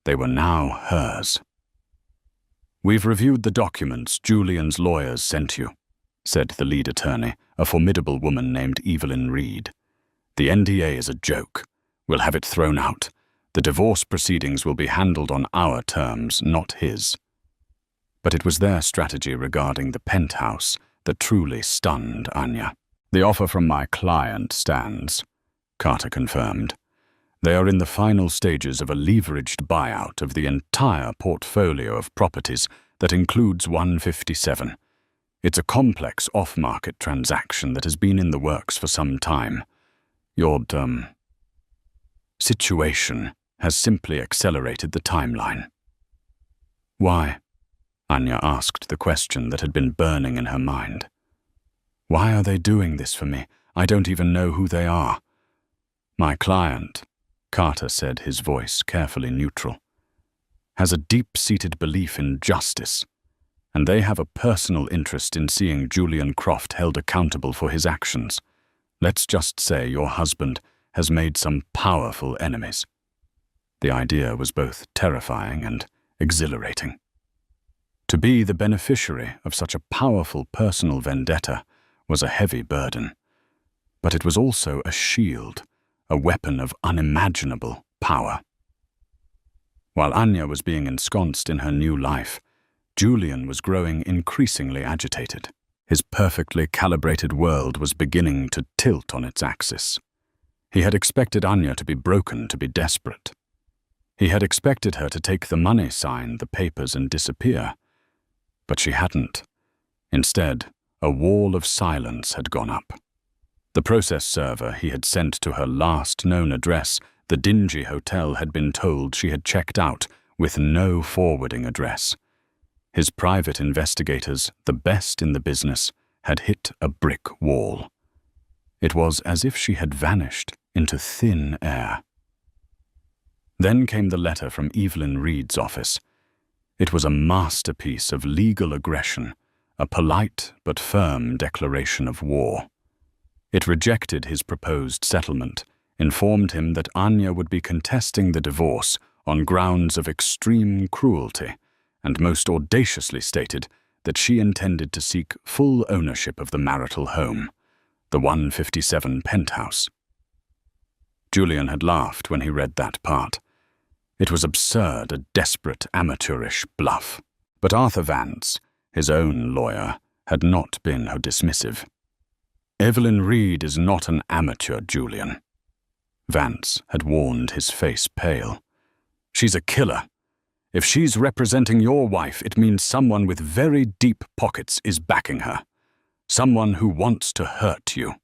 they were now hers. "We've reviewed the documents Julian's lawyers sent you," said the lead attorney, a formidable woman named Evelyn Reed. "The NDA is a joke. We'll have it thrown out. The divorce proceedings will be handled on our terms, not his." But it was their strategy regarding the penthouse that truly stunned Anya. "The offer from my client stands," Carter confirmed. "They are in the final stages of a leveraged buyout of the entire portfolio of properties that includes 157. It's a complex off-market transaction that has been in the works for some time. Your, situation has simply accelerated the timeline." "Why?" Anya asked the question that had been burning in her mind. "Why are they doing this for me? I don't even know who they are." "My client," Carter said, his voice carefully neutral, "has a deep-seated belief in justice, and they have a personal interest in seeing Julian Croft held accountable for his actions. Let's just say your husband has made some powerful enemies." The idea was both terrifying and exhilarating. To be the beneficiary of such a powerful personal vendetta was a heavy burden, but it was also a shield, a weapon of unimaginable power. While Anya was being ensconced in her new life, Julian was growing increasingly agitated. His perfectly calibrated world was beginning to tilt on its axis. He had expected Anya to be broken, to be desperate. He had expected her to take the money sign, the papers, and disappear. But she hadn't. Instead, a wall of silence had gone up. The process server he had sent to her last known address, the dingy hotel, had been told she had checked out with no forwarding address. His private investigators, the best in the business, had hit a brick wall. It was as if she had vanished into thin air. Then came the letter from Evelyn Reed's office. It was a masterpiece of legal aggression, a polite but firm declaration of war. It rejected his proposed settlement, informed him that Anya would be contesting the divorce on grounds of extreme cruelty, and most audaciously stated that she intended to seek full ownership of the marital home, the 157 penthouse. Julian had laughed when he read that part. It was absurd, a desperate, amateurish bluff. But Arthur Vance, his own lawyer, had not been dismissive. "Evelyn Reed is not an amateur, Julian." Vance had warned, his face pale. "She's a killer. If she's representing your wife, it means someone with very deep pockets is backing her. Someone who wants to hurt you."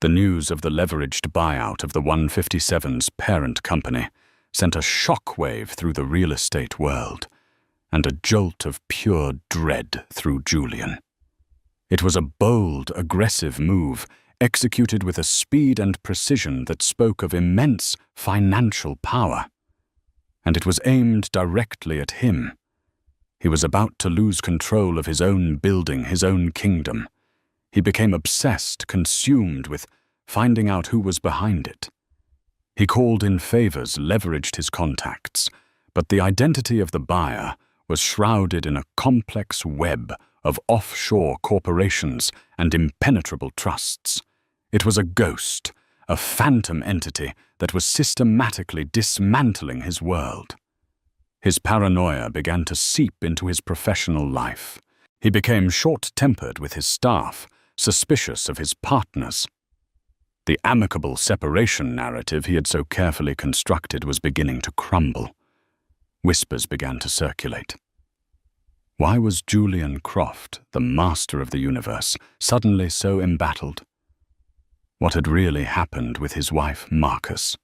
The news of the leveraged buyout of the 157's parent company sent a shockwave through the real estate world, and a jolt of pure dread through Julian. It was a bold, aggressive move, executed with a speed and precision that spoke of immense financial power. And it was aimed directly at him. He was about to lose control of his own building, his own kingdom. He became obsessed, consumed with finding out who was behind it. He called in favors, leveraged his contacts, but the identity of the buyer was shrouded in a complex web of offshore corporations and impenetrable trusts. It was a ghost, a phantom entity that was systematically dismantling his world. His paranoia began to seep into his professional life. He became short-tempered with his staff, suspicious of his partners. The amicable separation narrative he had so carefully constructed was beginning to crumble. Whispers began to circulate. Why was Julian Croft, the master of the universe, suddenly so embattled? What had really happened with his wife, Marcus?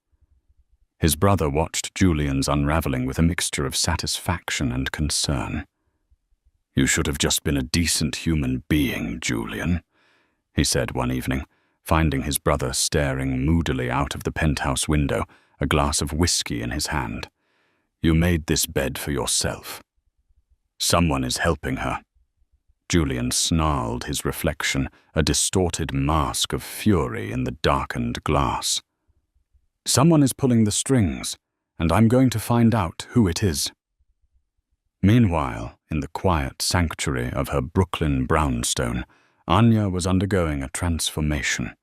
His brother watched Julian's unraveling with a mixture of satisfaction and concern. "You should have just been a decent human being, Julian," he said one evening, finding his brother staring moodily out of the penthouse window, a glass of whiskey in his hand. "You made this bed for yourself. Someone is helping her." Julian snarled his reflection, a distorted mask of fury in the darkened glass. "Someone is pulling the strings, and I'm going to find out who it is." Meanwhile, in the quiet sanctuary of her Brooklyn brownstone, Anya was undergoing a transformation.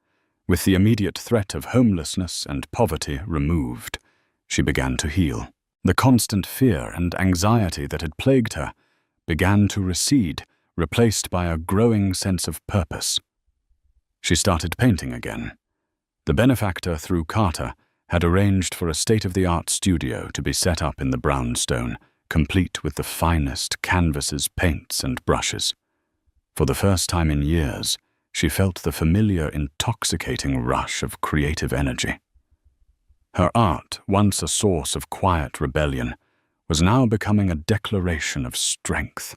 With the immediate threat of homelessness and poverty removed, she began to heal. The constant fear and anxiety that had plagued her began to recede, replaced by a growing sense of purpose. She started painting again. The benefactor, through Carter, had arranged for a state-of-the-art studio to be set up in the brownstone, complete with the finest canvases, paints, and brushes. For the first time in years, she felt the familiar, intoxicating rush of creative energy. Her art, once a source of quiet rebellion, was now becoming a declaration of strength.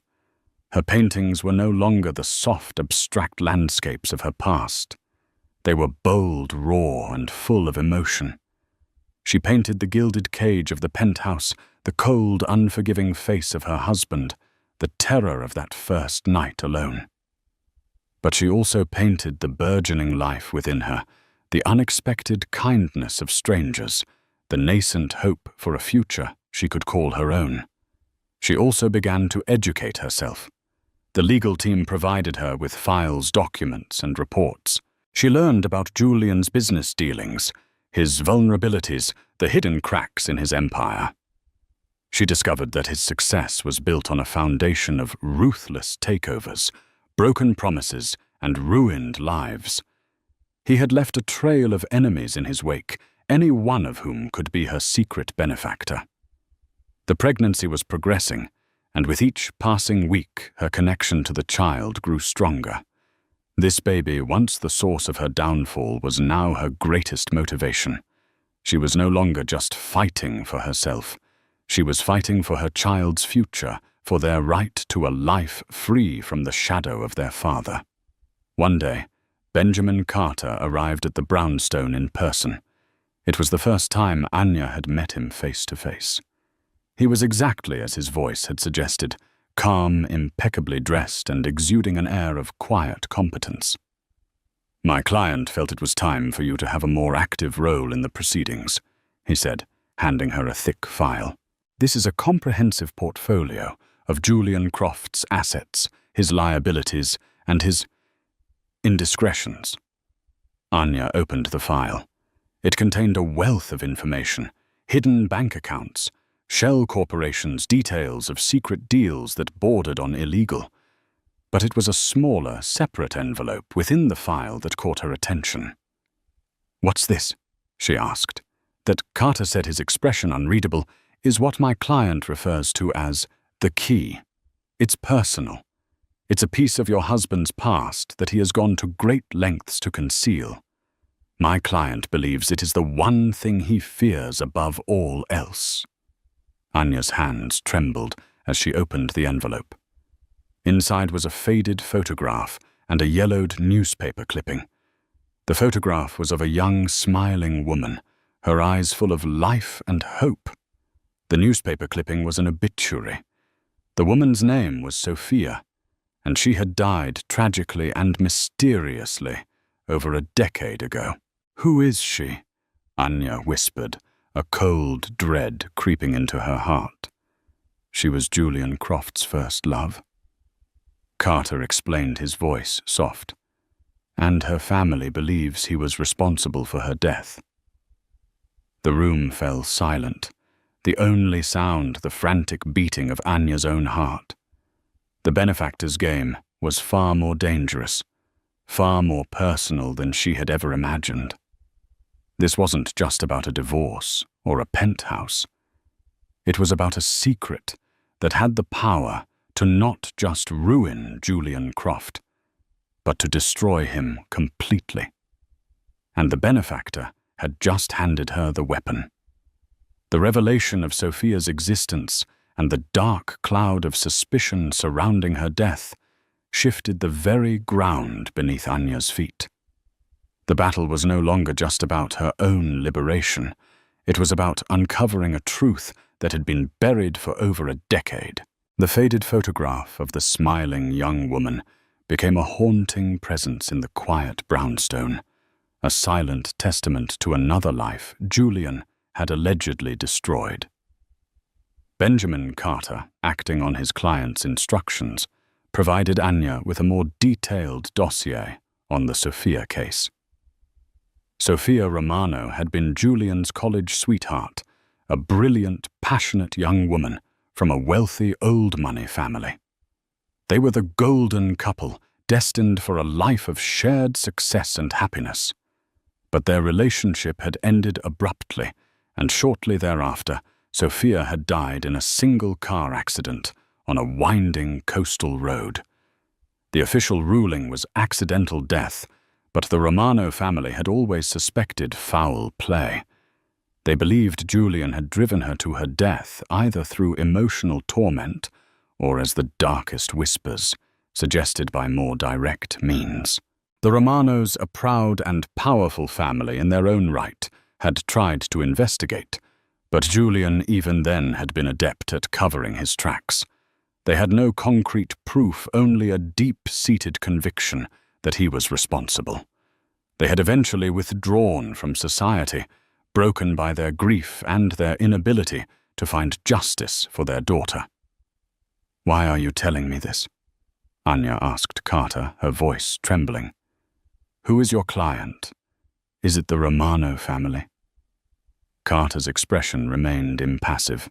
Her paintings were no longer the soft, abstract landscapes of her past. They were bold, raw, and full of emotion. She painted the gilded cage of the penthouse, the cold, unforgiving face of her husband, the terror of that first night alone. But she also painted the burgeoning life within her, the unexpected kindness of strangers, the nascent hope for a future she could call her own. She also began to educate herself. The legal team provided her with files, documents, and reports. She learned about Julian's business dealings, his vulnerabilities, the hidden cracks in his empire. She discovered that his success was built on a foundation of ruthless takeovers, broken promises, and ruined lives. He had left a trail of enemies in his wake, any one of whom could be her secret benefactor. The pregnancy was progressing, and with each passing week, her connection to the child grew stronger. This baby, once the source of her downfall, was now her greatest motivation. She was no longer just fighting for herself. She was fighting for her child's future, for their right to a life free from the shadow of their father. One day, Benjamin Carter arrived at the brownstone in person. It was the first time Anya had met him face to face. He was exactly as his voice had suggested, calm, impeccably dressed, and exuding an air of quiet competence. "My client felt it was time for you to have a more active role in the proceedings," he said, handing her a thick file. "This is a comprehensive portfolio of Julian Croft's assets, his liabilities, and his indiscretions." Anya opened the file. It contained a wealth of information, hidden bank accounts, shell corporations, details of secret deals that bordered on illegal. But it was a smaller, separate envelope within the file that caught her attention. "What's this?" she asked. That Carter said, his expression unreadable, is what my client refers to as the key. It's personal. It's a piece of your husband's past that he has gone to great lengths to conceal. My client believes it is the one thing he fears above all else. Anya's hands trembled as she opened the envelope. Inside was a faded photograph and a yellowed newspaper clipping. The photograph was of a young, smiling woman, her eyes full of life and hope. The newspaper clipping was an obituary. The woman's name was Sophia, and she had died tragically and mysteriously over a decade ago. "Who is she?" Anya whispered, a cold dread creeping into her heart. She was Julian Croft's first love. Carter explained, his voice soft. "And her family believes he was responsible for her death." The room fell silent, the only sound the frantic beating of Anya's own heart. The benefactor's game was far more dangerous, far more personal than she had ever imagined. This wasn't just about a divorce or a penthouse. It was about a secret that had the power to not just ruin Julian Croft, but to destroy him completely. And the benefactor had just handed her the weapon. The revelation of Sophia's existence and the dark cloud of suspicion surrounding her death shifted the very ground beneath Anya's feet. The battle was no longer just about her own liberation. It was about uncovering a truth that had been buried for over a decade. The faded photograph of the smiling young woman became a haunting presence in the quiet brownstone, a silent testament to another life Julian had allegedly destroyed. Benjamin Carter, acting on his client's instructions, provided Anya with a more detailed dossier on the Sophia case. Sophia Romano had been Julian's college sweetheart, a brilliant, passionate young woman from a wealthy old-money family. They were the golden couple, destined for a life of shared success and happiness. But their relationship had ended abruptly, and shortly thereafter, Sophia had died in a single car accident on a winding coastal road. The official ruling was accidental death, but the Romano family had always suspected foul play. They believed Julian had driven her to her death either through emotional torment or as the darkest whispers, suggested by more direct means. The Romanos, a proud and powerful family in their own right, had tried to investigate, but Julian even then had been adept at covering his tracks. They had no concrete proof, only a deep-seated conviction that he was responsible. They had eventually withdrawn from society, broken by their grief and their inability to find justice for their daughter. "Why are you telling me this?" Anya asked Carter, her voice trembling. "Who is your client? Is it the Romano family?" Carter's expression remained impassive.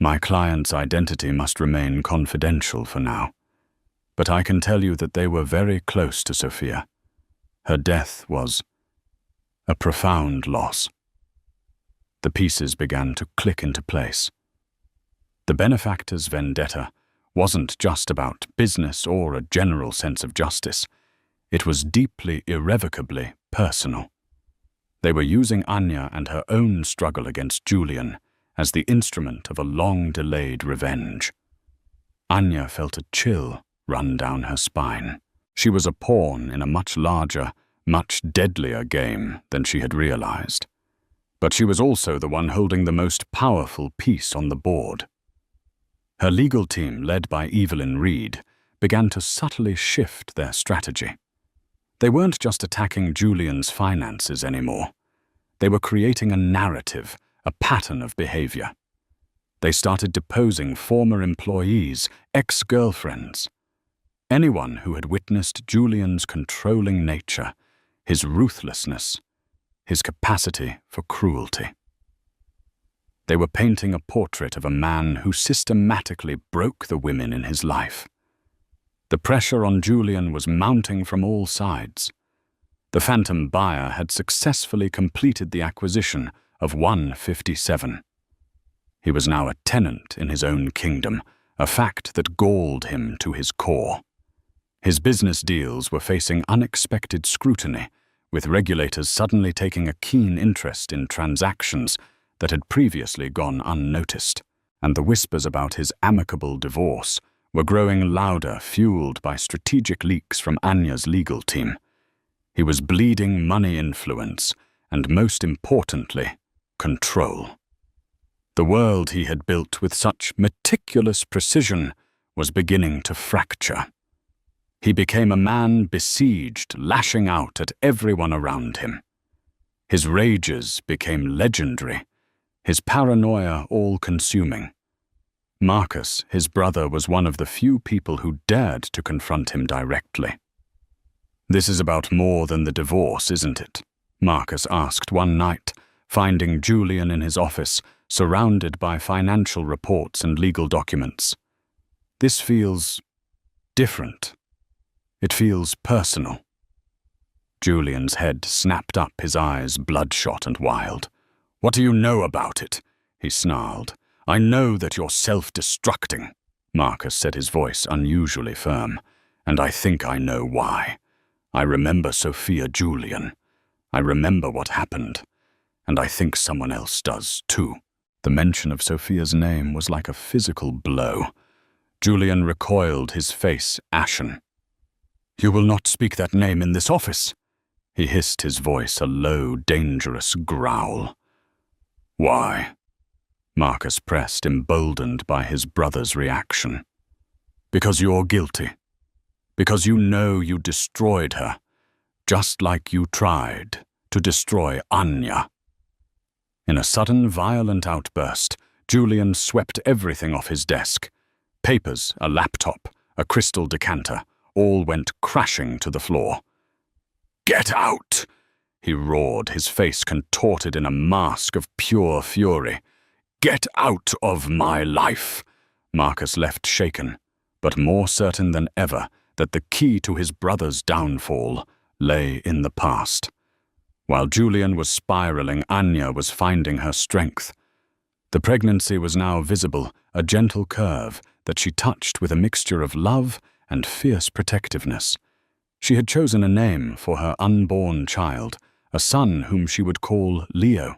"My client's identity must remain confidential for now, but I can tell you that they were very close to Sophia. Her death was a profound loss." The pieces began to click into place. The benefactor's vendetta wasn't just about business or a general sense of justice. It was deeply, irrevocably personal. They were using Anya and her own struggle against Julian as the instrument of a long-delayed revenge. Anya felt a chill run down her spine. She was a pawn in a much larger, much deadlier game than she had realized. But she was also the one holding the most powerful piece on the board. Her legal team, led by Evelyn Reed, began to subtly shift their strategy. They weren't just attacking Julian's finances anymore. They were creating a narrative, a pattern of behavior. They started deposing former employees, ex-girlfriends. Anyone who had witnessed Julian's controlling nature, his ruthlessness, his capacity for cruelty. They were painting a portrait of a man who systematically broke the women in his life. The pressure on Julian was mounting from all sides. The phantom buyer had successfully completed the acquisition of 157. He was now a tenant in his own kingdom, a fact that galled him to his core. His business deals were facing unexpected scrutiny, with regulators suddenly taking a keen interest in transactions that had previously gone unnoticed, and the whispers about his amicable divorce were growing louder, fueled by strategic leaks from Anya's legal team. He was bleeding money influence, and most importantly, control. The world he had built with such meticulous precision was beginning to fracture. He became a man besieged, lashing out at everyone around him. His rages became legendary, his paranoia all-consuming. Marcus, his brother, was one of the few people who dared to confront him directly. "This is about more than the divorce, isn't it?" Marcus asked one night, finding Julian in his office, surrounded by financial reports and legal documents. "This feels different. It feels personal." Julian's head snapped up, his eyes bloodshot and wild. "What do you know about it?" he snarled. "I know that you're self-destructing," Marcus said, his voice unusually firm, "and I think I know why. I remember Sophia Julian. I remember what happened, and I think someone else does too." The mention of Sophia's name was like a physical blow. Julian recoiled, his face ashen. "You will not speak that name in this office," he hissed, his voice a low, dangerous growl. "Why?" Marcus pressed, emboldened by his brother's reaction. "Because you're guilty. Because you know you destroyed her, just like you tried to destroy Anya." In a sudden, violent outburst, Julian swept everything off his desk. Papers, a laptop, a crystal decanter, all went crashing to the floor. "Get out!" he roared, his face contorted in a mask of pure fury. "Get out of my life!" Marcus left shaken, but more certain than ever that the key to his brother's downfall lay in the past. While Julian was spiraling, Anya was finding her strength. The pregnancy was now visible, a gentle curve that she touched with a mixture of love and fierce protectiveness. She had chosen a name for her unborn child, a son whom she would call Leo.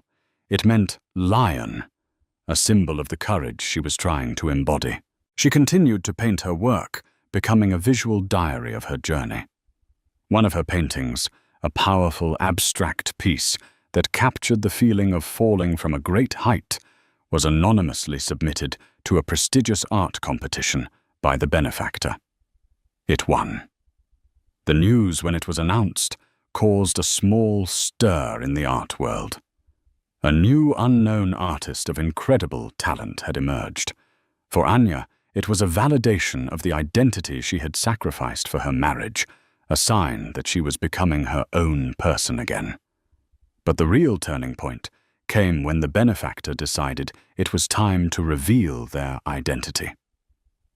It meant lion, a symbol of the courage she was trying to embody. She continued to paint her work, becoming a visual diary of her journey. One of her paintings, a powerful abstract piece that captured the feeling of falling from a great height, was anonymously submitted to a prestigious art competition by the benefactor. It won. The news, when it was announced, caused a small stir in the art world. A new unknown artist of incredible talent had emerged. For Anya, it was a validation of the identity she had sacrificed for her marriage, a sign that she was becoming her own person again. But the real turning point came when the benefactor decided it was time to reveal their identity.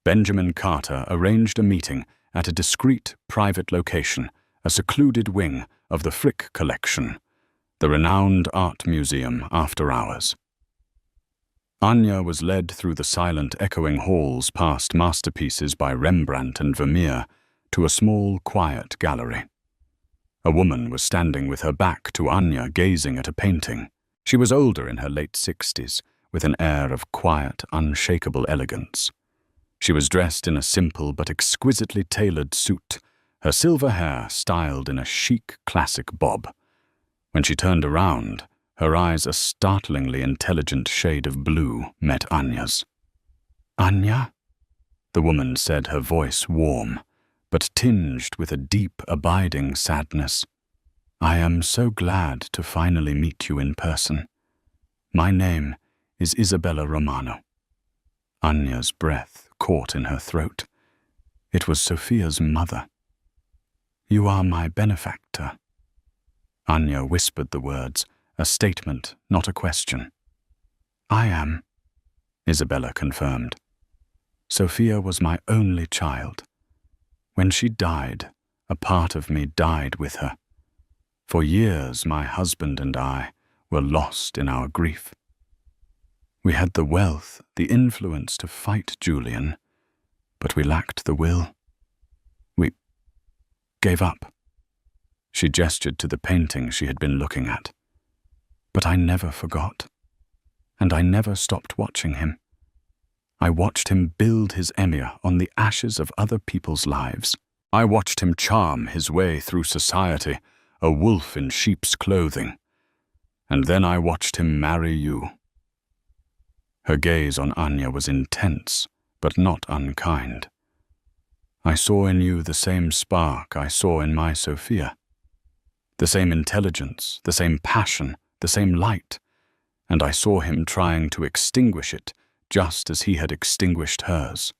Benjamin Carter arranged a meeting at a discreet, private location, a secluded wing of the Frick Collection, the renowned art museum after hours. Anya was led through the silent, echoing halls past masterpieces by Rembrandt and Vermeer to a small, quiet gallery. A woman was standing with her back to Anya, gazing at a painting. She was older, in her late 60s, with an air of quiet, unshakable elegance. She was dressed in a simple but exquisitely tailored suit, her silver hair styled in a chic, classic bob. When she turned around, Her eyes, a startlingly intelligent shade of blue, met Anya's. "Anya?" the woman said, her voice warm, but tinged with a deep, abiding sadness. "I am so glad to finally meet you in person. My name is Isabella Romano." Anya's breath caught in her throat. It was Sophia's mother. "You are my benefactor." Anya whispered the words, a statement, not a question. "I am," Isabella confirmed. "Sophia was my only child. When she died, a part of me died with her. For years, my husband and I were lost in our grief. We had the wealth, the influence to fight Julian, but we lacked the will. We gave up." She gestured to the painting she had been looking at. "But I never forgot, and I never stopped watching him. I watched him build his emir on the ashes of other people's lives. I watched him charm his way through society, a wolf in sheep's clothing. And then I watched him marry you." Her gaze on Anya was intense, but not unkind. "I saw in you the same spark I saw in my Sophia. The same intelligence, the same passion, the same light, and I saw him trying to extinguish it just as he had extinguished hers.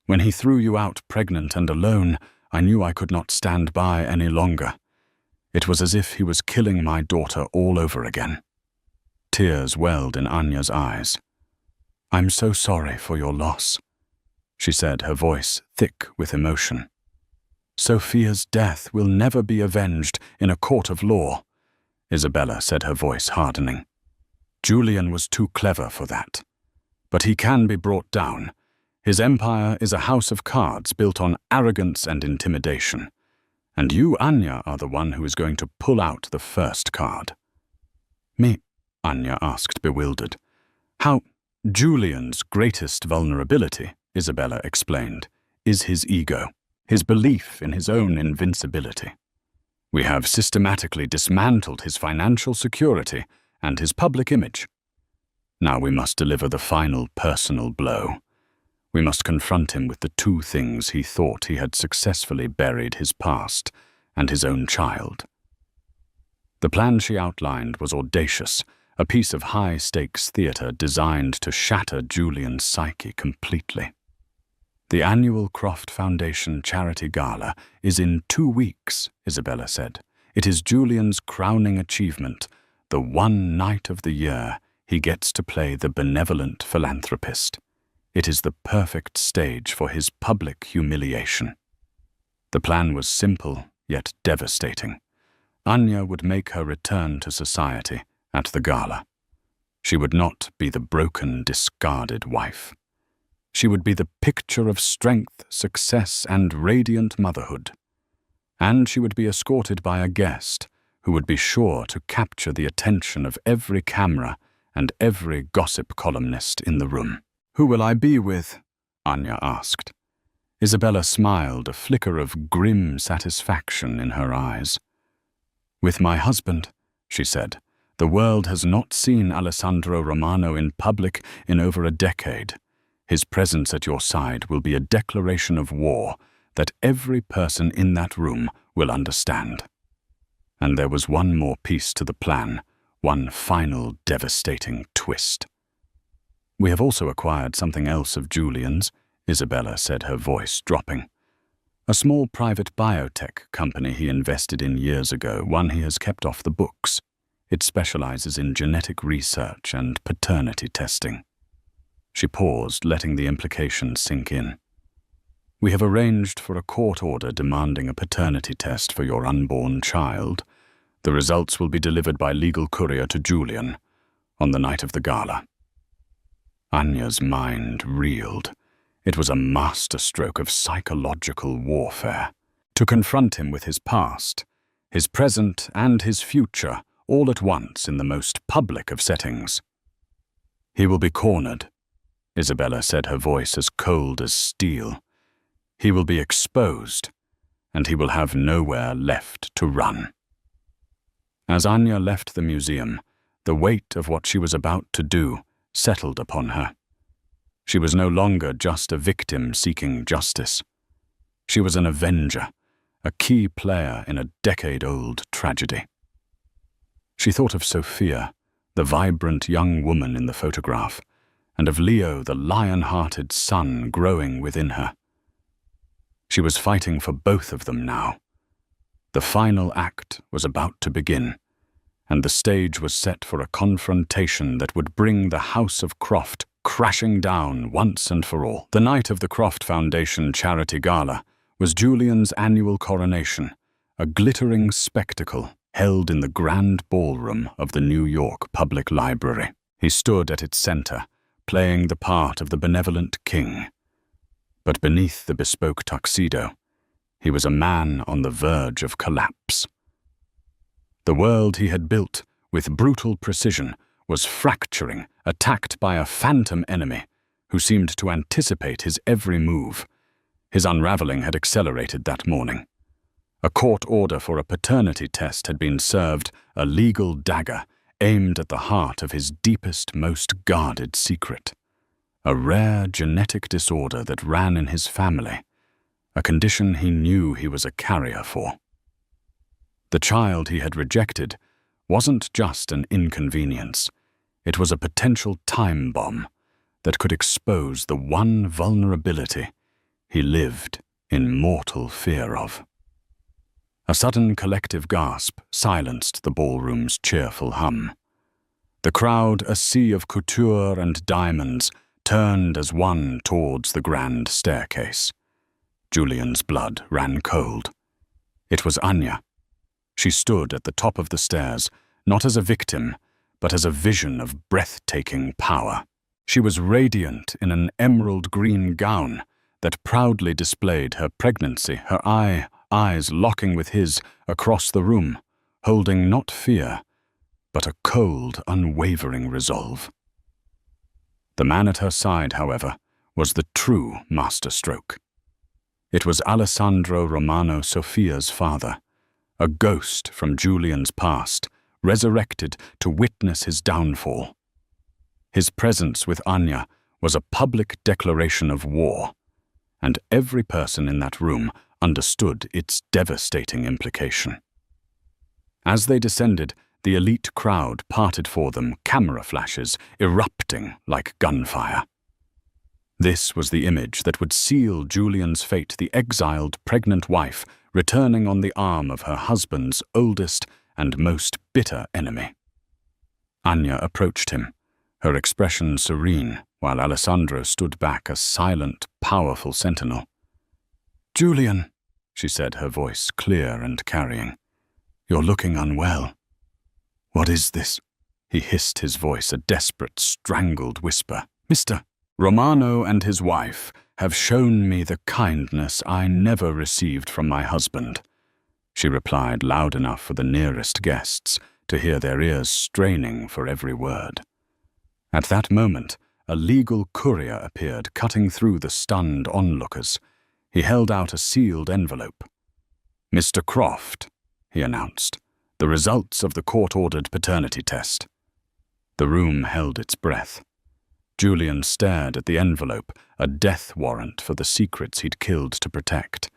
When he threw you out pregnant and alone, I knew I could not stand by any longer. It was as if he was killing my daughter all over again." Tears welled in Anya's eyes. "I'm so sorry for your loss," she said, her voice thick with emotion. "Sophia's death will never be avenged in a court of law," Isabella said, her voice hardening. "Julian was too clever for that. But he can be brought down. His empire is a house of cards built on arrogance and intimidation. And you, Anya, are the one who is going to pull out the first card." "Me?" Anya asked, bewildered. "How?" "Julian's greatest vulnerability," Isabella explained, "is his ego, his belief in his own invincibility. We have systematically dismantled his financial security and his public image. Now we must deliver the final personal blow. We must confront him with the two things he thought he had successfully buried: his past and his own child." The plan she outlined was audacious, a piece of high-stakes theater designed to shatter Julian's psyche completely. "The annual Croft Foundation Charity Gala is in 2 weeks," Isabella said. "It is Julian's crowning achievement, the one night of the year he gets to play the benevolent philanthropist. It is the perfect stage for his public humiliation." The plan was simple, yet devastating. Anya would make her return to society at the gala. She would not be the broken, discarded wife. She would be the picture of strength, success, and radiant motherhood. And she would be escorted by a guest who would be sure to capture the attention of every camera and every gossip columnist in the room. "Who will I be with?" Anya asked. Isabella smiled, a flicker of grim satisfaction in her eyes. "With my husband," she said. "The world has not seen Alessandro Romano in public in over a decade. His presence at your side will be a declaration of war that every person in that room will understand." And there was one more piece to the plan, one final devastating twist. "We have also acquired something else of Julian's," Isabella said, her voice dropping. "A small private biotech company he invested in years ago, one he has kept off the books. It specializes in genetic research and paternity testing." She paused, letting the implications sink in. "We have arranged for a court order demanding a paternity test for your unborn child. The results will be delivered by legal courier to Julian on the night of the gala." Anya's mind reeled. It was a masterstroke of psychological warfare. To confront him with his past, his present, and his future all at once in the most public of settings. "He will be cornered," Isabella said, her voice as cold as steel. "He will be exposed, and he will have nowhere left to run." As Anya left the museum, The weight of what she was about to do settled upon her. She was no longer just a victim seeking justice. She was an avenger, a key player in a decade-old tragedy. She thought of Sophia, the vibrant young woman in the photograph, and of Leo, the lion-hearted son growing within her. She was fighting for both of them now. The final act was about to begin, and the stage was set for a confrontation that would bring the House of Croft crashing down once and for all. The night of the Croft Foundation Charity Gala was Julian's annual coronation, a glittering spectacle held in the grand ballroom of the New York Public Library. He stood at its center, playing the part of the benevolent king. But beneath the bespoke tuxedo, he was a man on the verge of collapse. The world he had built with brutal precision was fracturing, attacked by a phantom enemy who seemed to anticipate his every move. His unraveling had accelerated that morning. A court order for a paternity test had been served, a legal dagger aimed at the heart of his deepest, most guarded secret. A rare genetic disorder that ran in his family, a condition he knew he was a carrier for. The child he had rejected wasn't just an inconvenience. It was a potential time bomb that could expose the one vulnerability he lived in mortal fear of. A sudden collective gasp silenced the ballroom's cheerful hum. The crowd, a sea of couture and diamonds, turned as one towards the grand staircase. Julian's blood ran cold. It was Anya. She stood at the top of the stairs, not as a victim, but as a vision of breathtaking power. She was radiant in an emerald green gown that proudly displayed her pregnancy, her eyes locking with his across the room, holding not fear, but a cold, unwavering resolve. The man at her side, however, was the true masterstroke. It was Alessandro Romano, Sophia's father, a ghost from Julian's past, resurrected to witness his downfall. His presence with Anya was a public declaration of war, and every person in that room understood its devastating implication. As they descended, the elite crowd parted for them, camera flashes erupting like gunfire. This was the image that would seal Julian's fate, the exiled pregnant wife returning on the arm of her husband's oldest and most bitter enemy. Anya approached him, her expression serene, while Alessandro stood back, a silent, powerful sentinel. "Julian," she said, her voice clear and carrying, "you're looking unwell." "What is this?" he hissed, his voice a desperate, strangled whisper. "Mr. Romano and his wife have shown me the kindness I never received from my husband," she replied, loud enough for the nearest guests to hear their ears straining for every word. At that moment, a legal courier appeared, cutting through the stunned onlookers. He held out a sealed envelope. "Mr. Croft," he announced, "the results of the court-ordered paternity test." The room held its breath. Julian stared at the envelope, a death warrant for the secrets he'd killed to protect.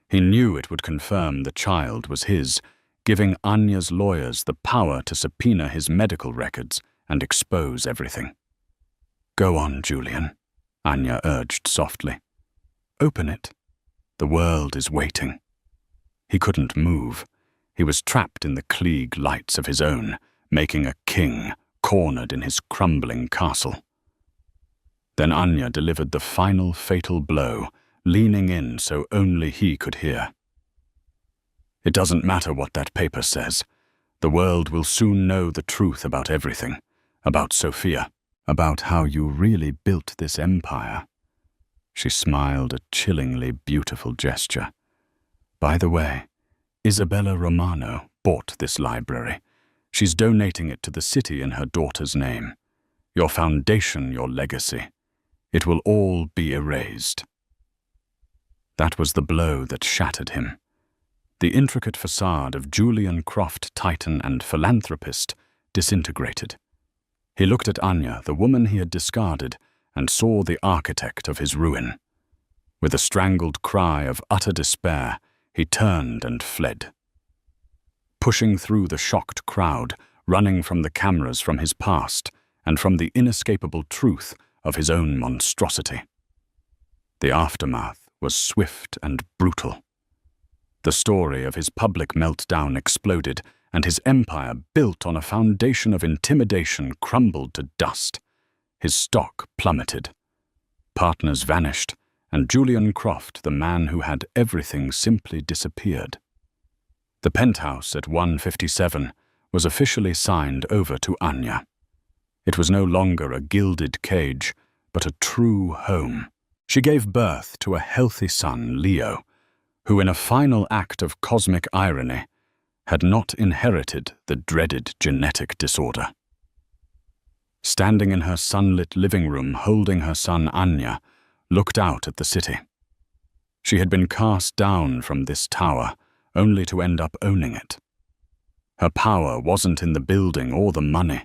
He knew it would confirm the child was his, giving Anya's lawyers the power to subpoena his medical records and expose everything. "Go on, Julian," Anya urged softly. "Open it. The world is waiting." He couldn't move. He was trapped in the Klieg lights of his own, making a king, cornered in his crumbling castle. Then Anya delivered the final fatal blow, leaning in so only he could hear. "It doesn't matter what that paper says. The world will soon know the truth about everything, about Sophia, about how you really built this empire." She smiled, a chillingly beautiful gesture. "By the way, Isabella Romano bought this library. She's donating it to the city in her daughter's name. Your foundation, your legacy. It will all be erased." That was the blow that shattered him. The intricate facade of Julian Croft, titan and philanthropist, disintegrated. He looked at Anya, the woman he had discarded, and saw the architect of his ruin. With a strangled cry of utter despair, he turned and fled. Pushing through the shocked crowd, running from the cameras from his past, and from the inescapable truth of his own monstrosity. The aftermath was swift and brutal. The story of his public meltdown exploded, and his empire, built on a foundation of intimidation, crumbled to dust. His stock plummeted. Partners vanished, and Julian Croft, the man who had everything, simply disappeared. The penthouse at 157 was officially signed over to Anya. It was no longer a gilded cage, but a true home. She gave birth to a healthy son, Leo, who, in a final act of cosmic irony, had not inherited the dreaded genetic disorder. Standing in her sunlit living room, holding her son Anya, looked out at the city. She had been cast down from this tower, only to end up owning it. Her power wasn't in the building or the money,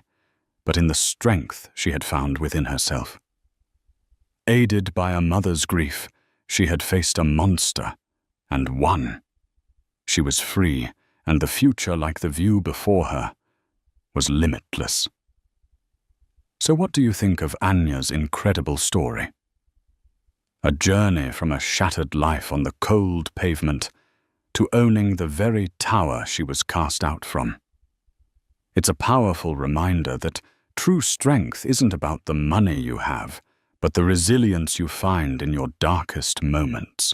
but in the strength she had found within herself. Aided by a mother's grief, she had faced a monster, and won. She was free, and the future, like the view before her, was limitless. So what do you think of Anya's incredible story? A journey from a shattered life on the cold pavement to owning the very tower she was cast out from. It's a powerful reminder that true strength isn't about the money you have, but the resilience you find in your darkest moments.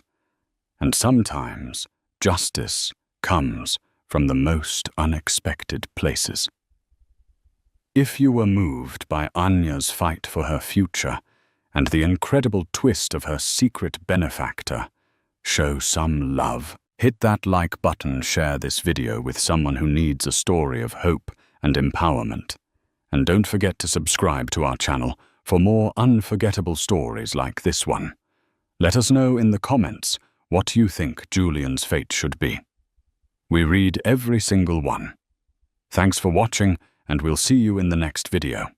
And sometimes justice comes from the most unexpected places. If you were moved by Anya's fight for her future and the incredible twist of her secret benefactor, show some love. Hit that like button, share this video with someone who needs a story of hope and empowerment. And don't forget to subscribe to our channel for more unforgettable stories like this one. Let us know in the comments what you think Julian's fate should be. We read every single one. Thanks for watching, and we'll see you in the next video.